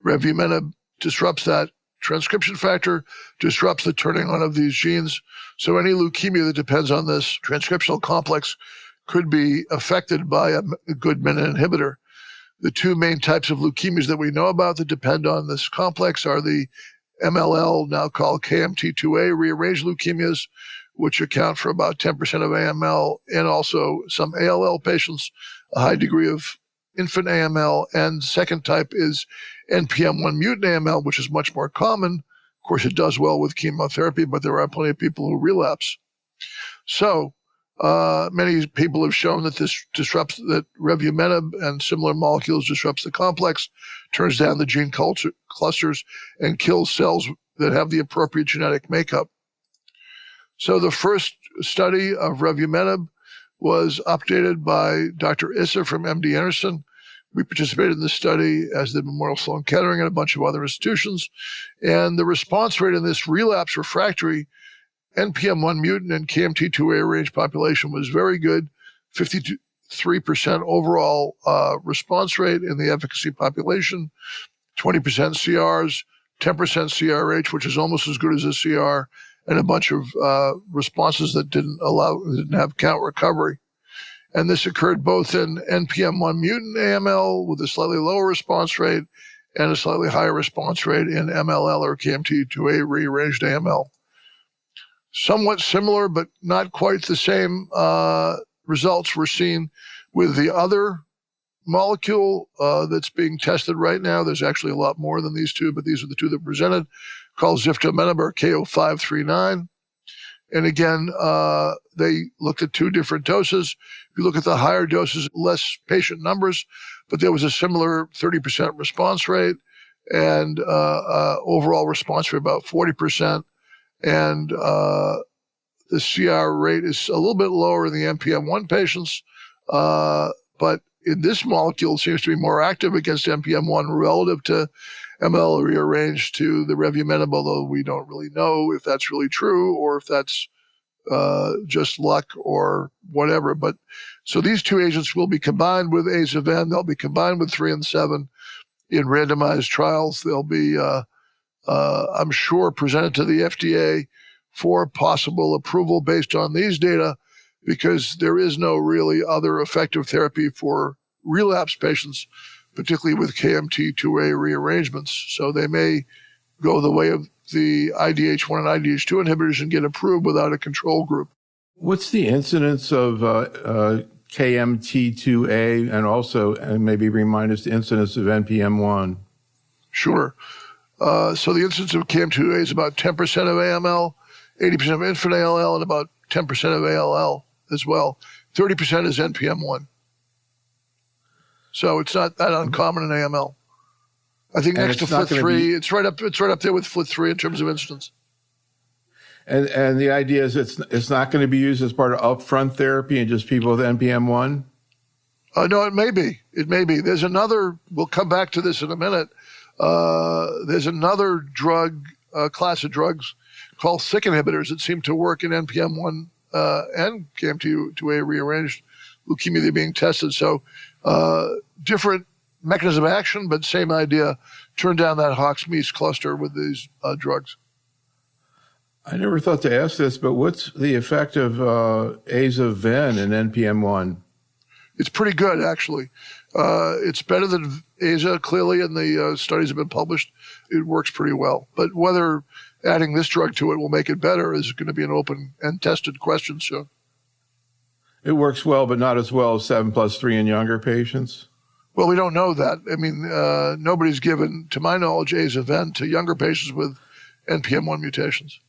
revumenib disrupts that transcription factor, disrupts the turning on of these genes. So any leukemia that depends on this transcriptional complex could be affected by a good menin inhibitor. The two main types of leukemias that we know about that depend on this complex are the MLL, now called KMT2A, rearranged leukemias, which account for about 10% of AML, and also some ALL patients, a high degree of infant AML. And second type is NPM1 mutant AML, which is much more common. Of course, it does well with chemotherapy, but there are plenty of people who relapse. So many people have shown that that revumenib and similar molecules disrupts the complex, turns down the gene clusters, and kills cells that have the appropriate genetic makeup. So the first study of revumenib was updated by Dr. Issa from MD Anderson. We participated in this study, as did Memorial Sloan Kettering and a bunch of other institutions. And the response rate in this relapse refractory NPM1 mutant and KMT2A range population was very good, 53% overall response rate in the efficacy population, 20% CRs, 10% CRH, which is almost as good as a CR, and a bunch of responses that didn't have count recovery. And this occurred both in NPM1 mutant AML with a slightly lower response rate and a slightly higher response rate in MLL or KMT2A rearranged AML. Somewhat similar, but not quite the same results were seen with the other molecule that's being tested right now. There's actually a lot more than these two, but these are the two that presented, called ziftomenib or KO-539. And again, they looked at two different doses. If you look at the higher doses, less patient numbers, but there was a similar 30% response rate and overall response rate about 40%. And the CR rate is a little bit lower in the NPM1 patients, but in this molecule it seems to be more active against NPM1 relative to ML rearranged to the revumenib, although we don't really know if that's really true or if that's just luck or whatever. But so these two agents will be combined with aza-ven. They'll be combined with 3 and 7 in randomized trials. They'll be I'm sure, presented to the FDA for possible approval based on these data, because there is no really other effective therapy for relapse patients, particularly with KMT2A rearrangements. So they may go the way of the IDH1 and IDH2 inhibitors and get approved without a control group. What's the incidence of KMT2A and maybe remind us the incidence of NPM1? Sure. So the incidence of KMT2A is about 10% of AML, 80% of infant ALL, and about 10% of ALL as well. 30% is NPM1. So it's not that uncommon in AML. I think next to FLT3, it's right up there with FLT3 in terms of incidence. And the idea is it's not going to be used as part of upfront therapy in just people with NPM1? No, it may be. It may be. There's another, we'll come back to this in a minute. There's another drug, class of drugs called SYK inhibitors that seem to work in NPM1 and KMT2A rearranged leukemia. They're being tested. So different mechanism of action, but same idea. Turn down that Hox-Mies cluster with these drugs. I never thought to ask this, but what's the effect of aza-ven in NPM1? It's pretty good, actually. It's better than aza, clearly, and the studies have been published. It works pretty well. But whether adding this drug to it will make it better is going to be an open and tested question soon. It works well, but not as well as 7+3 in younger patients? Well, we don't know that. I mean, nobody's given, to my knowledge, aza-ven to younger patients with NPM1 mutations.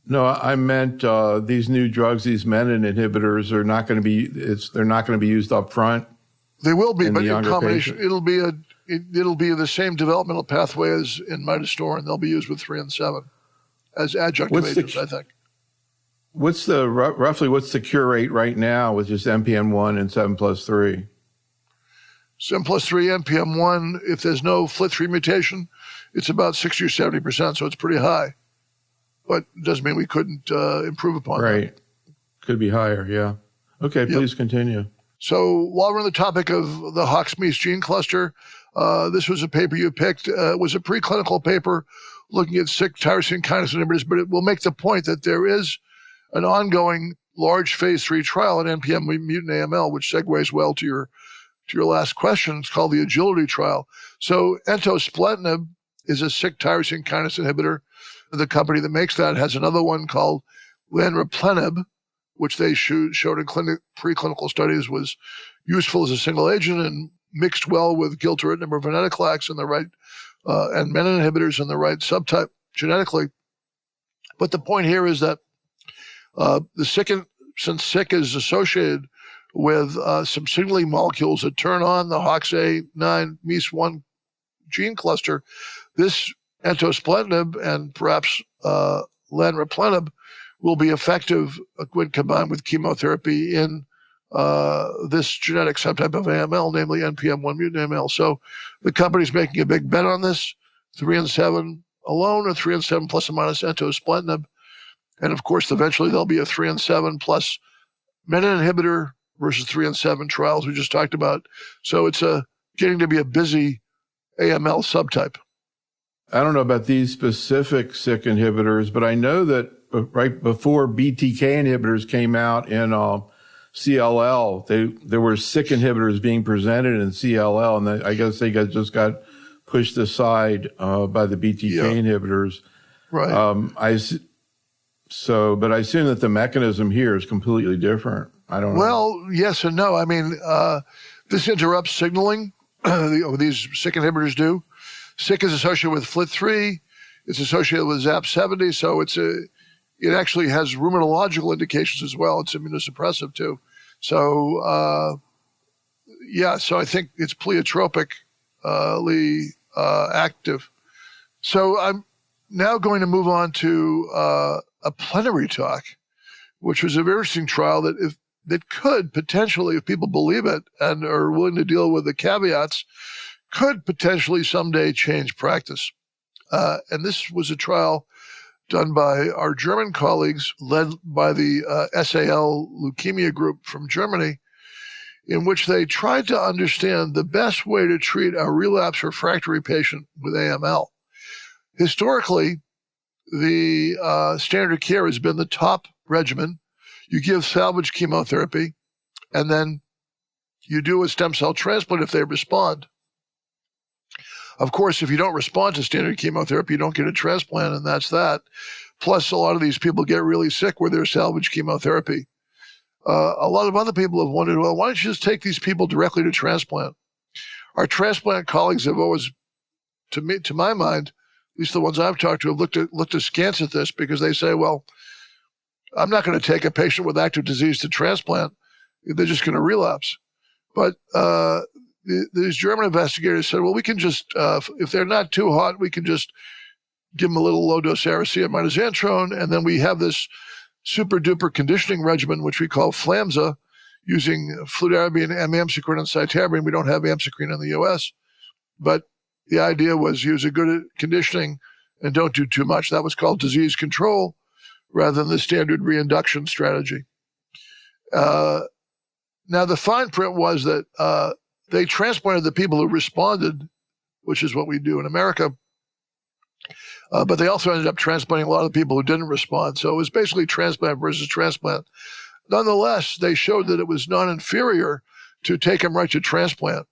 No, I meant these new drugs, these menin inhibitors, are not going to be. They're not going to be used up front. They will be, but in combination, patient. it'll be the same developmental pathway as in midostaurin. They'll be used with 3 and 7 as adjunctive agents, I think. What's the roughly what's the cure rate right now with just NPM1 and 7+3? 7+3 NPM1. If there's no FLT3 mutation, it's about 60 or 70%, so it's pretty high. But it doesn't mean we couldn't improve upon that. Right. Could be higher, yeah. Okay, please continue. So while we're on the topic of the Hox-Mies gene cluster, this was a paper you picked. It was a preclinical paper looking at SYK tyrosine kinase inhibitors, but it will make the point that there is an ongoing large phase 3 trial in NPM mutant AML, which segues well to your last question. It's called the Agility trial. So entospletinib is a SYK tyrosine kinase inhibitor. The company that makes that has another one called lanraplenib, which they showed in preclinical studies was useful as a single agent and mixed well with gilteritinib or venetoclax in the right, and menin inhibitors in the right subtype genetically. But the point here is that since SIK is associated with some signaling molecules that turn on the HOXA9 MEIS1 gene cluster, this entospletinib and perhaps lanraplenib will be effective when combined with chemotherapy in this genetic subtype of AML, namely NPM1 mutant AML. So the company's making a big bet on this, 3 and 7 alone or 3 and 7 plus or minus entospletinib. And of course, eventually there'll be a 3 and 7 plus menin inhibitor versus 3 and 7 trials we just talked about. So it's getting to be a busy AML subtype. I don't know about these specific SIK inhibitors, but I know that right before BTK inhibitors came out in CLL, there were SIK inhibitors being presented in CLL, and I guess they just got pushed aside by the BTK inhibitors. Right. But I assume that the mechanism here is completely different. I don't know. Well, yes and no. I mean, this interrupts signaling. These SIK inhibitors do. SIK is associated with FLT3. It's associated with ZAP70. So it actually has rheumatological indications as well. It's immunosuppressive too. So, so I think it's pleiotropically active. So I'm now going to move on to a plenary talk, which was a very interesting trial that could potentially, if people believe it and are willing to deal with the caveats, could potentially someday change practice. And this was a trial done by our German colleagues, led by the SAL Leukemia group from Germany, in which they tried to understand the best way to treat a relapse refractory patient with AML. Historically, the standard of care has been the top regimen. You give salvage chemotherapy, and then you do a stem cell transplant if they respond. Of course, if you don't respond to standard chemotherapy, you don't get a transplant, and that's that. Plus, a lot of these people get really sick with their salvage chemotherapy. A lot of other people have wondered, well, why don't you just take these people directly to transplant? Our transplant colleagues have always, to my mind, at least the ones I've talked to, have looked askance at this because they say, well, I'm not going to take a patient with active disease to transplant. They're just going to relapse. But these German investigators said, well, we can just, if they're not too hot, we can just give them a little low-dose Aracia mitoxantrone, and then we have this super-duper conditioning regimen, which we call FLAMSA, using fludarabine, amamsucrine, and cytarabine. We don't have amsucrine in the U.S., but the idea was use a good conditioning and don't do too much. That was called disease control rather than the standard reinduction strategy. Now, the fine print was that they transplanted the people who responded, which is what we do in America, but they also ended up transplanting a lot of people who didn't respond. So it was basically transplant versus transplant. Nonetheless, they showed that it was non-inferior to take them right to transplant.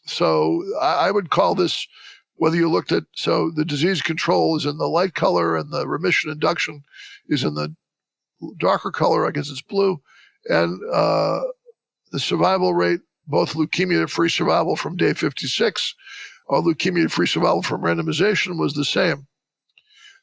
So I would call this, whether you looked at, so the disease control is in the light color and the remission induction is in the darker color, I guess it's blue. And the survival rate, both leukemia-free survival from day 56 or leukemia-free survival from randomization, was the same.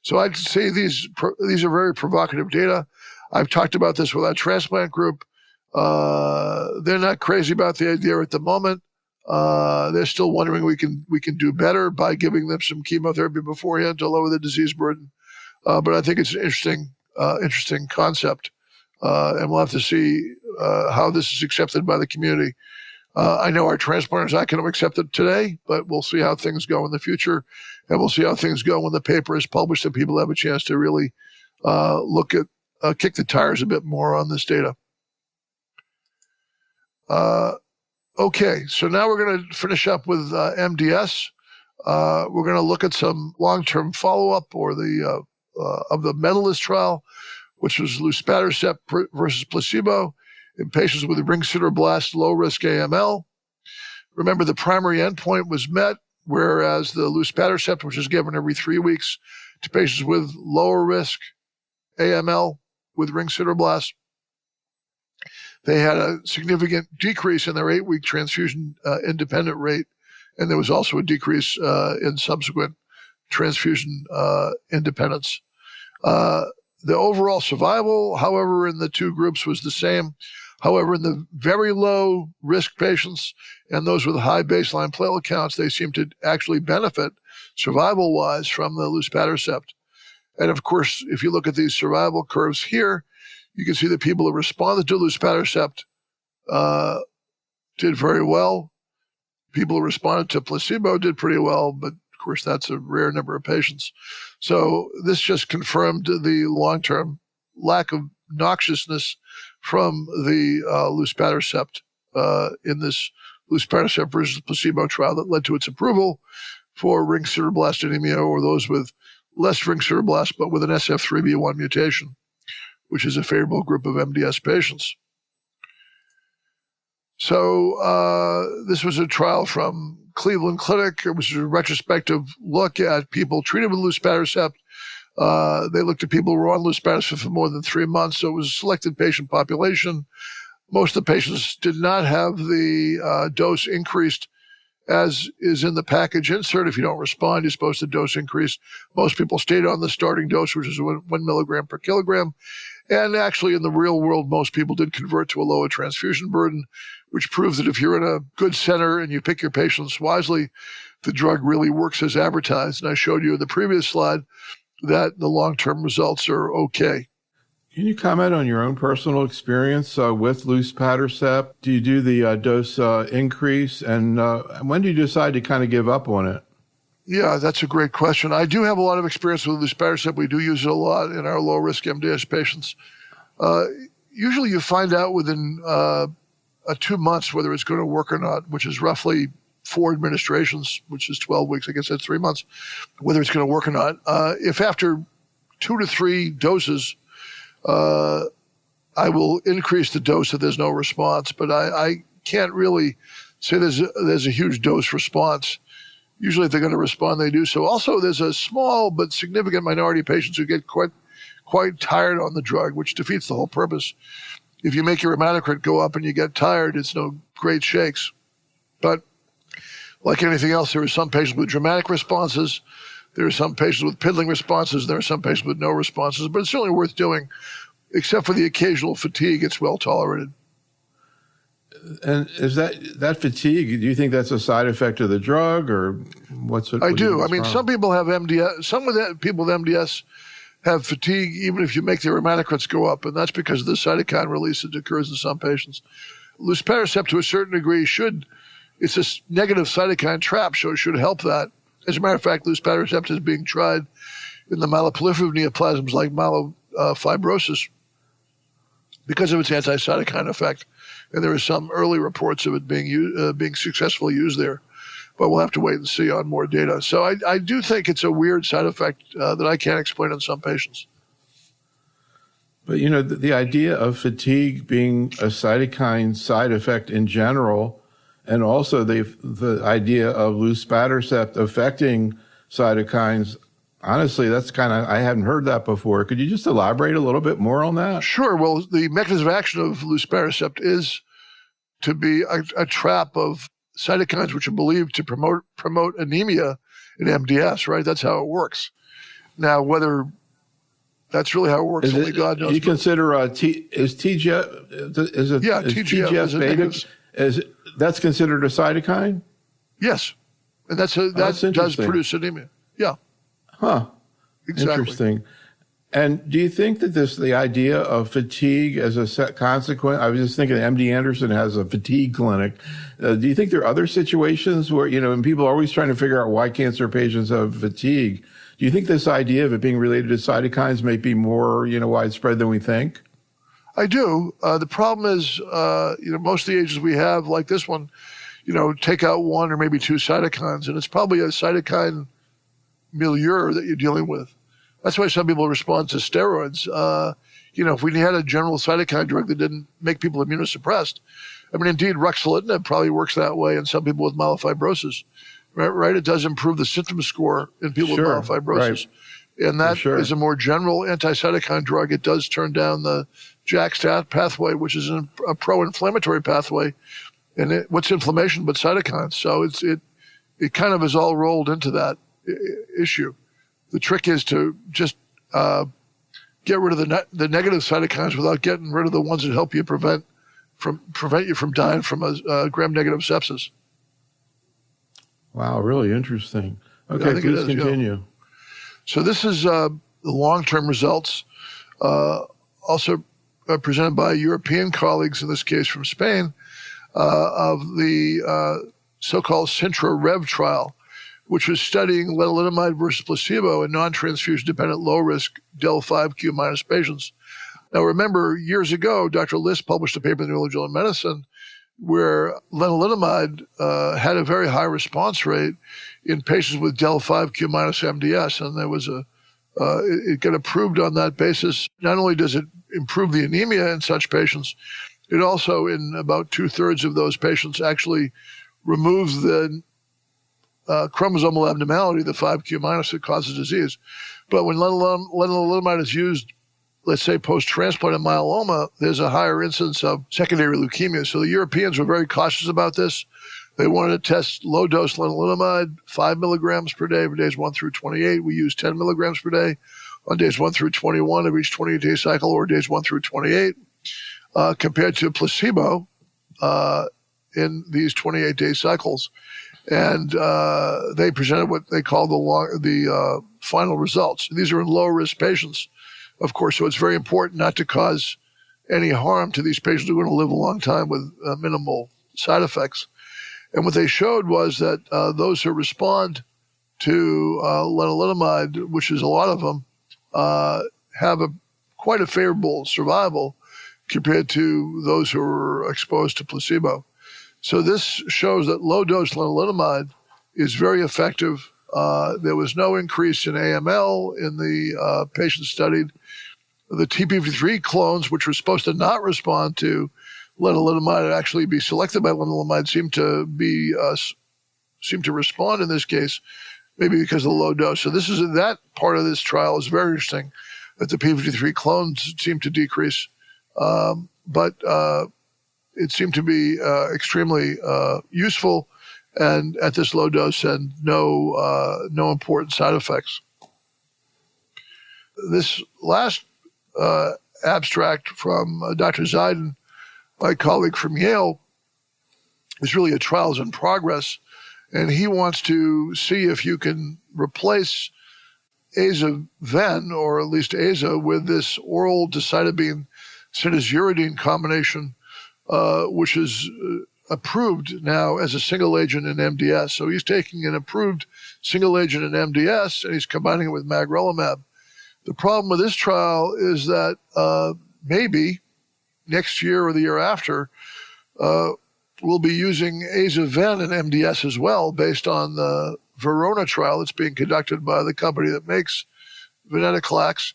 So I'd say these are very provocative data. I've talked about this with our transplant group. They're not crazy about the idea at the moment. They're still wondering we can do better by giving them some chemotherapy beforehand to lower the disease burden. But I think it's an interesting concept, and we'll have to see how this is accepted by the community. I know our transplanters not going to accept it today, but we'll see how things go in the future, and we'll see how things go when the paper is published and people have a chance to really look at, kick the tires a bit more on this data. Okay, so now we're going to finish up with MDS. We're going to look at some long-term follow-up or the of the medalist trial, which was luspatercept versus placebo in patients with ring sideroblast low-risk AML. Remember, the primary endpoint was met, whereas the luspatercept, which is given every 3 weeks to patients with lower risk AML with ring sideroblast, they had a significant decrease in their 8-week transfusion independent rate, and there was also a decrease in subsequent transfusion independence. The overall survival, however, in the two groups was the same. However, in the very low risk patients and those with high baseline platelet counts, they seem to actually benefit survival-wise from the luspatercept. And of course, if you look at these survival curves here, you can see that people who responded to luspatercept did very well. People who responded to placebo did pretty well, but of course, that's a rare number of patients. So this just confirmed the long-term lack of noxiousness from the luspatercept in this luspatercept versus placebo trial that led to its approval for ring sideroblast anemia or those with less ring sideroblast but with an SF3B1 mutation, which is a favorable group of MDS patients. So this was a trial from Cleveland Clinic. It was a retrospective look at people treated with luspatercept. They looked at people who were on luspatercept for more than 3 months, so it was a selected patient population. Most of the patients did not have the dose increased as is in the package insert. If you don't respond, you're supposed to dose increase. Most people stayed on the starting dose, which is 1 milligram per kilogram. And actually, in the real world, most people did convert to a lower transfusion burden, which proves that if you're in a good center and you pick your patients wisely, the drug really works as advertised. And I showed you in the previous slide that the long-term results are okay. Can you comment on your own personal experience with luspatercept? Do you do the dose increase? And when do you decide to kind of give up on it? Yeah, that's a great question. I do have a lot of experience with luspatercept. We do use it a lot in our low-risk MDS patients. Usually you find out within 2 months whether it's going to work or not, which is roughly 4 administrations, which is 12 weeks. I guess that's 3 months, whether it's going to work or not. If after 2 to 3 doses, I will increase the dose if there's no response, but I can't really say there's a huge dose response. Usually if they're going to respond, they do so. Also, there's a small but significant minority of patients who get quite tired on the drug, which defeats the whole purpose. If you make your hematocrit go up and you get tired, it's no great shakes. But like anything else, there are some patients with dramatic responses. There are some patients with piddling responses. There are some patients with no responses. But it's certainly worth doing. Except for the occasional fatigue, it's well tolerated. And is that fatigue, do you think that's a side effect of the drug, or what's it? I do. I mean, some people have MDS. People with MDS have fatigue even if you make their hematocrits go up, and that's because of the cytokine release that occurs in some patients. Luspatercept, to a certain degree, it's a negative cytokine trap, so it should help that. As a matter of fact, luspatercept is being tried in the myeloproliferative neoplasms like myelofibrosis because of its anti-cytokine effect. And there are some early reports of it being successfully used there. But we'll have to wait and see on more data. So I do think it's a weird side effect that I can't explain in some patients. But, the idea of fatigue being a cytokine side effect in general, and also the idea of luspatercept affecting cytokines, honestly, that's I hadn't heard that before. Could you just elaborate a little bit more on that? Sure. Well, the mechanism of action of luspatercept is to be a trap of cytokines which are believed to promote anemia in MDS, right? That's how it works. Now, whether that's really how it works, only God knows. You consider TGF, is it? Yeah, is TGF beta, that's considered a cytokine? Yes. And that does produce anemia. Yeah. Huh. Exactly. Interesting. And do you think that the idea of fatigue as a consequence, I was just thinking MD Anderson has a fatigue clinic. Do you think there are other situations where, and people are always trying to figure out why cancer patients have fatigue. Do you think this idea of it being related to cytokines may be more, widespread than we think? I do. The problem is, most of the agents we have, like this one, take out 1 or maybe 2 cytokines, and it's probably a cytokine milieu that you're dealing with. That's why some people respond to steroids. If we had a general cytokine drug that didn't make people immunosuppressed, indeed, ruxolitinib probably works that way in some people with myelofibrosis, right? It does improve the symptom score in people with myelofibrosis. And that sure. is a more general anti-cytokine drug. It does turn down the JAK-STAT pathway, which is a pro-inflammatory pathway. And what's inflammation but cytokines? So it kind of is all rolled into that issue. The trick is to just get rid of the negative cytokines without getting rid of the ones that help you prevent you from dying from a gram-negative sepsis. Wow, really interesting. Okay, please continue. Yeah. So this is the long-term results, also presented by European colleagues, in this case from Spain, of the so-called Sintra-REV trial, which was studying lenalidomide versus placebo in non-transfusion-dependent low-risk del(5q) minus patients. Now, remember, years ago, Dr. List published a paper in the New England Journal of Medicine where lenalidomide had a very high response rate in patients with del(5q) minus MDS, and there was it got approved on that basis. Not only does it improve the anemia in such patients, it also, in about 2/3 of those patients, actually removes the chromosomal abnormality, the 5q minus that causes disease. But when lenalidomide is used, let's say post-transplant in myeloma, there's a higher incidence of secondary leukemia. So the Europeans were very cautious about this. They wanted to test low-dose lenalidomide, 5 milligrams per day for days 1 through 28. We use 10 milligrams per day on days 1 through 21 of each 28-day cycle, or days 1 through 28, compared to placebo in these 28-day cycles. And they presented what they call the final results. These are in low-risk patients, of course, so it's very important not to cause any harm to these patients who are going to live a long time with minimal side effects. And what they showed was that those who respond to lenalidomide, which is a lot of them, have quite a favorable survival compared to those who are exposed to placebo. So this shows that low-dose lenalidomide is very effective. There was no increase in AML in the patients studied. The TP53 clones, which were supposed to not respond to lenalidomide and actually be selected by lenalidomide, seem to respond in this case, maybe because of the low dose. So that part of this trial is very interesting, that the TP53 clones seem to decrease, but it seemed to be extremely useful, and at this low dose, and no important side effects. This last abstract from Dr. Zeiden, my colleague from Yale, is really a trials in progress, and he wants to see if you can replace aza-ven, or at least aza, with this oral decitabine cytisuridine combination, which is approved now as a single agent in MDS. So he's taking an approved single agent in MDS and he's combining it with magrolimab. The problem with this trial is that maybe next year or the year after, we'll be using aza-ven in MDS as well, based on the Verona trial that's being conducted by the company that makes venetoclax.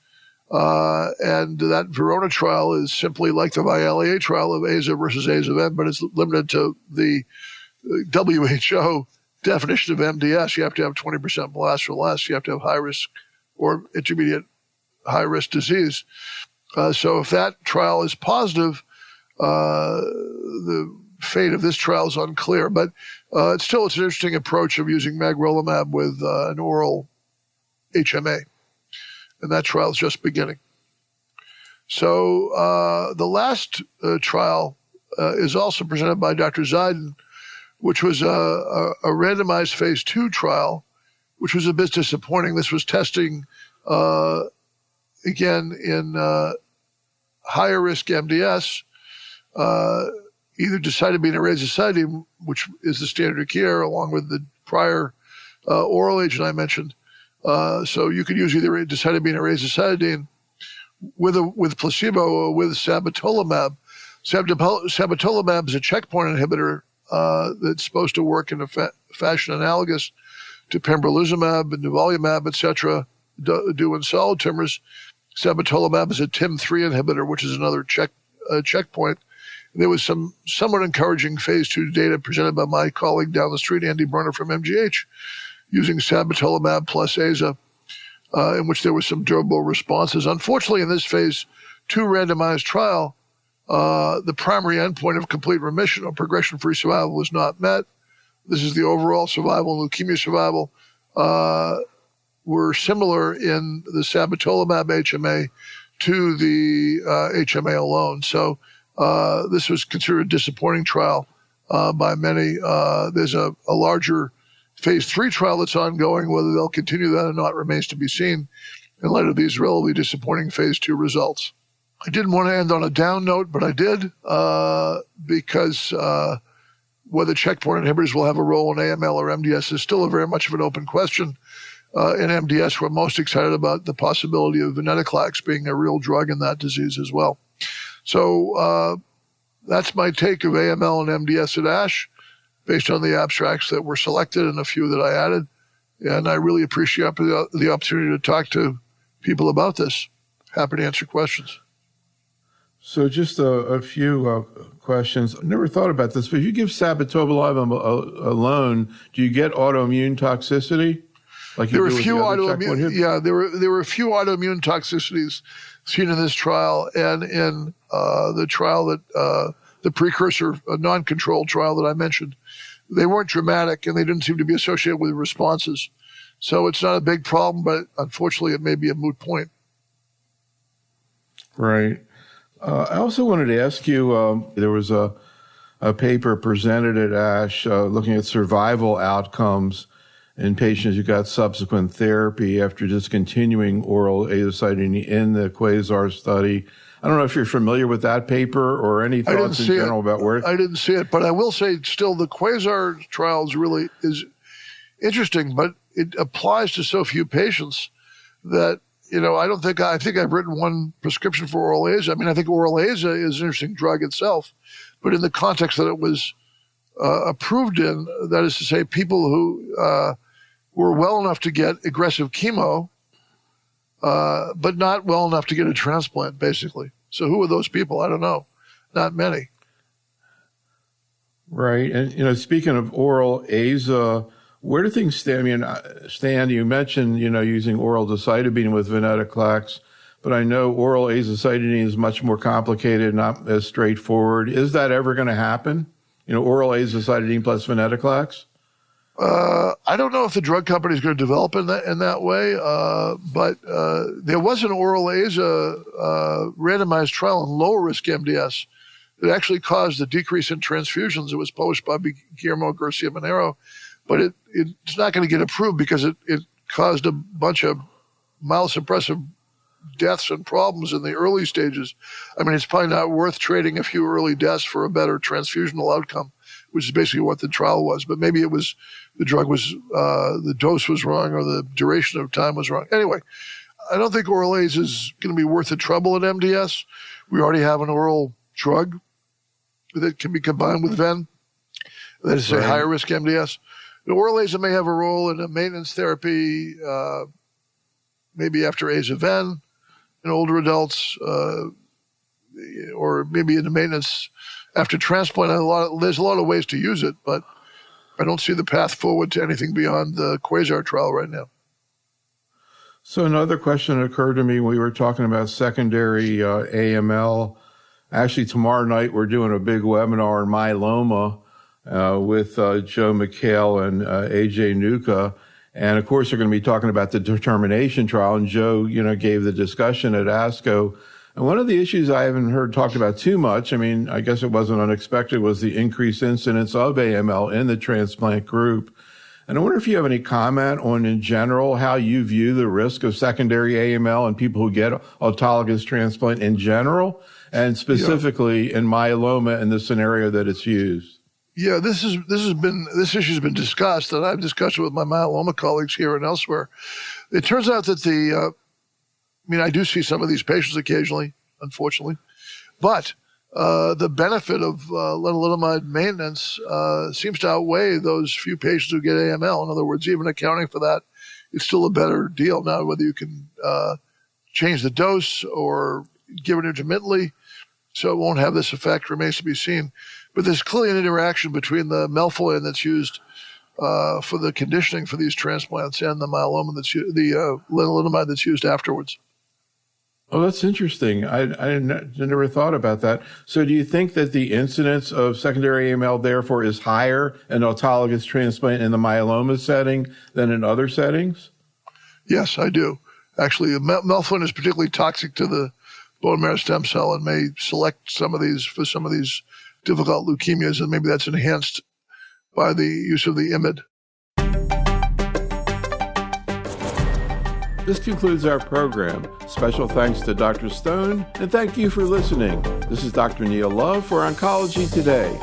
And that Verona trial is simply like the VIALE trial of aza versus aza-ven, but it's limited to the WHO definition of MDS. You have to have 20% blast or less. You have to have high risk or intermediate high risk disease. So if that trial is positive, the fate of this trial is unclear. But it's an interesting approach of using magrolimab with an oral HMA. And that trial is just beginning. So the last trial is also presented by Dr. Zeiden, which was a randomized phase 2 trial, which was a bit disappointing. This was testing, again, in higher risk MDS, either decitabine or azacitidine, which is the standard of care, along with the prior oral agent I mentioned. So you could use either decitabine or azacitidine with placebo or with sabatolimab. Sabatolimab is a checkpoint inhibitor that's supposed to work in a fashion analogous to pembrolizumab and nivolumab, etc., do in solid tumors. Sabatolimab is a TIM3 inhibitor, which is another checkpoint. There was some somewhat encouraging phase 2 data presented by my colleague down the street, Andy Brunner from MGH, using sabatolimab plus aza. in which there were some durable responses. Unfortunately, in this phase 2 randomized trial, the primary endpoint of complete remission or progression-free survival was not met. This is the overall survival and leukemia survival were similar in the sabatolimab HMA to the HMA alone. So this was considered a disappointing trial by many. There's a larger phase 3 trial that's ongoing. Whether they'll continue that or not remains to be seen in light of these relatively disappointing phase 2 results. I didn't want to end on a down note, but I did because whether checkpoint inhibitors will have a role in AML or MDS is still a very much of an open question. In MDS, we're most excited about the possibility of venetoclax being a real drug in that disease as well. So that's my take of AML and MDS at ASH, based on the abstracts that were selected and a few that I added. And I really appreciate the opportunity to talk to people about this. Happy to answer questions. So just a few questions. I never thought about this, but if you give sabatolimab alone, do you get autoimmune toxicity? Like there were a few autoimmune, there were a few autoimmune toxicities seen in this trial and in the trial that the precursor, a non-controlled trial that I mentioned. They weren't dramatic and they didn't seem to be associated with responses. So it's not a big problem, but unfortunately it may be a moot point. Right. I also wanted to ask you, there was a paper presented at ASH looking at survival outcomes in patients who got subsequent therapy after discontinuing oral azacitidine in the Quasar study. I don't know if you're familiar with that paper or any thoughts in general about where I didn't see it, but I will say still the Quasar trials really is interesting, but it applies to so few patients that, I think I've written one prescription for oral AZA. I mean, I think oral AZA is an interesting drug itself, but in the context that it was approved in, that is to say, people who were well enough to get aggressive chemo, but not well enough to get a transplant, basically. So who are those people? I don't know. Not many. Right. And, speaking of oral AZA, where do things stand? I mean, Stan, you mentioned, using oral decitabine with venetoclax, but I know oral azacitidine is much more complicated, not as straightforward. Is that ever going to happen? Oral azacitidine plus venetoclax? I don't know if the drug company is going to develop in that way, but there was an oral AZA randomized trial in lower risk MDS that actually caused a decrease in transfusions. It was published by Guillermo Garcia Monero, but it's not going to get approved because it caused a bunch of myelosuppressive deaths and problems in the early stages. I mean, it's probably not worth trading a few early deaths for a better transfusional outcome, which is basically what the trial was. But maybe it was the drug was, the dose was wrong or the duration of time was wrong. Anyway, I don't think oral AZA is going to be worth the trouble in MDS. We already have an oral drug that can be combined with Ven, that is a higher risk MDS. The oral AZA may have a role in a maintenance therapy, maybe after AZA-Ven in older adults, or maybe in the maintenance after transplant. There's a lot of ways to use it, but I don't see the path forward to anything beyond the Quasar trial right now. So another question occurred to me when we were talking about secondary AML. Actually, tomorrow night we're doing a big webinar on myeloma with Joe McHale and AJ Nuka. And of course, they're going to be talking about the determination trial. And Joe, gave the discussion at ASCO. And one of the issues I haven't heard talked about too much, I mean, I guess it wasn't unexpected, was the increased incidence of AML in the transplant group. And I wonder if you have any comment on, in general, how you view the risk of secondary AML in people who get autologous transplant in general, and specifically in myeloma in the scenario that it's used. Yeah, this issue's been discussed, and I've discussed it with my myeloma colleagues here and elsewhere. It turns out that I do see some of these patients occasionally, unfortunately, but the benefit of lenalidomide maintenance seems to outweigh those few patients who get AML. In other words, even accounting for that, it's still a better deal. Now, whether you can change the dose or give it intermittently so it won't have this effect remains to be seen. But there's clearly an interaction between the melphalan that's used for the conditioning for these transplants and the myeloma the lenalidomide that's used afterwards. Oh, that's interesting. I never thought about that. So do you think that the incidence of secondary AML, therefore, is higher in autologous transplant in the myeloma setting than in other settings? Yes, I do. Actually, melphalan is particularly toxic to the bone marrow stem cell and may select some of these for some of these difficult leukemias, and maybe that's enhanced by the use of the IMiD. This concludes our program. Special thanks to Dr. Stone, and thank you for listening. This is Dr. Neil Love for Oncology Today.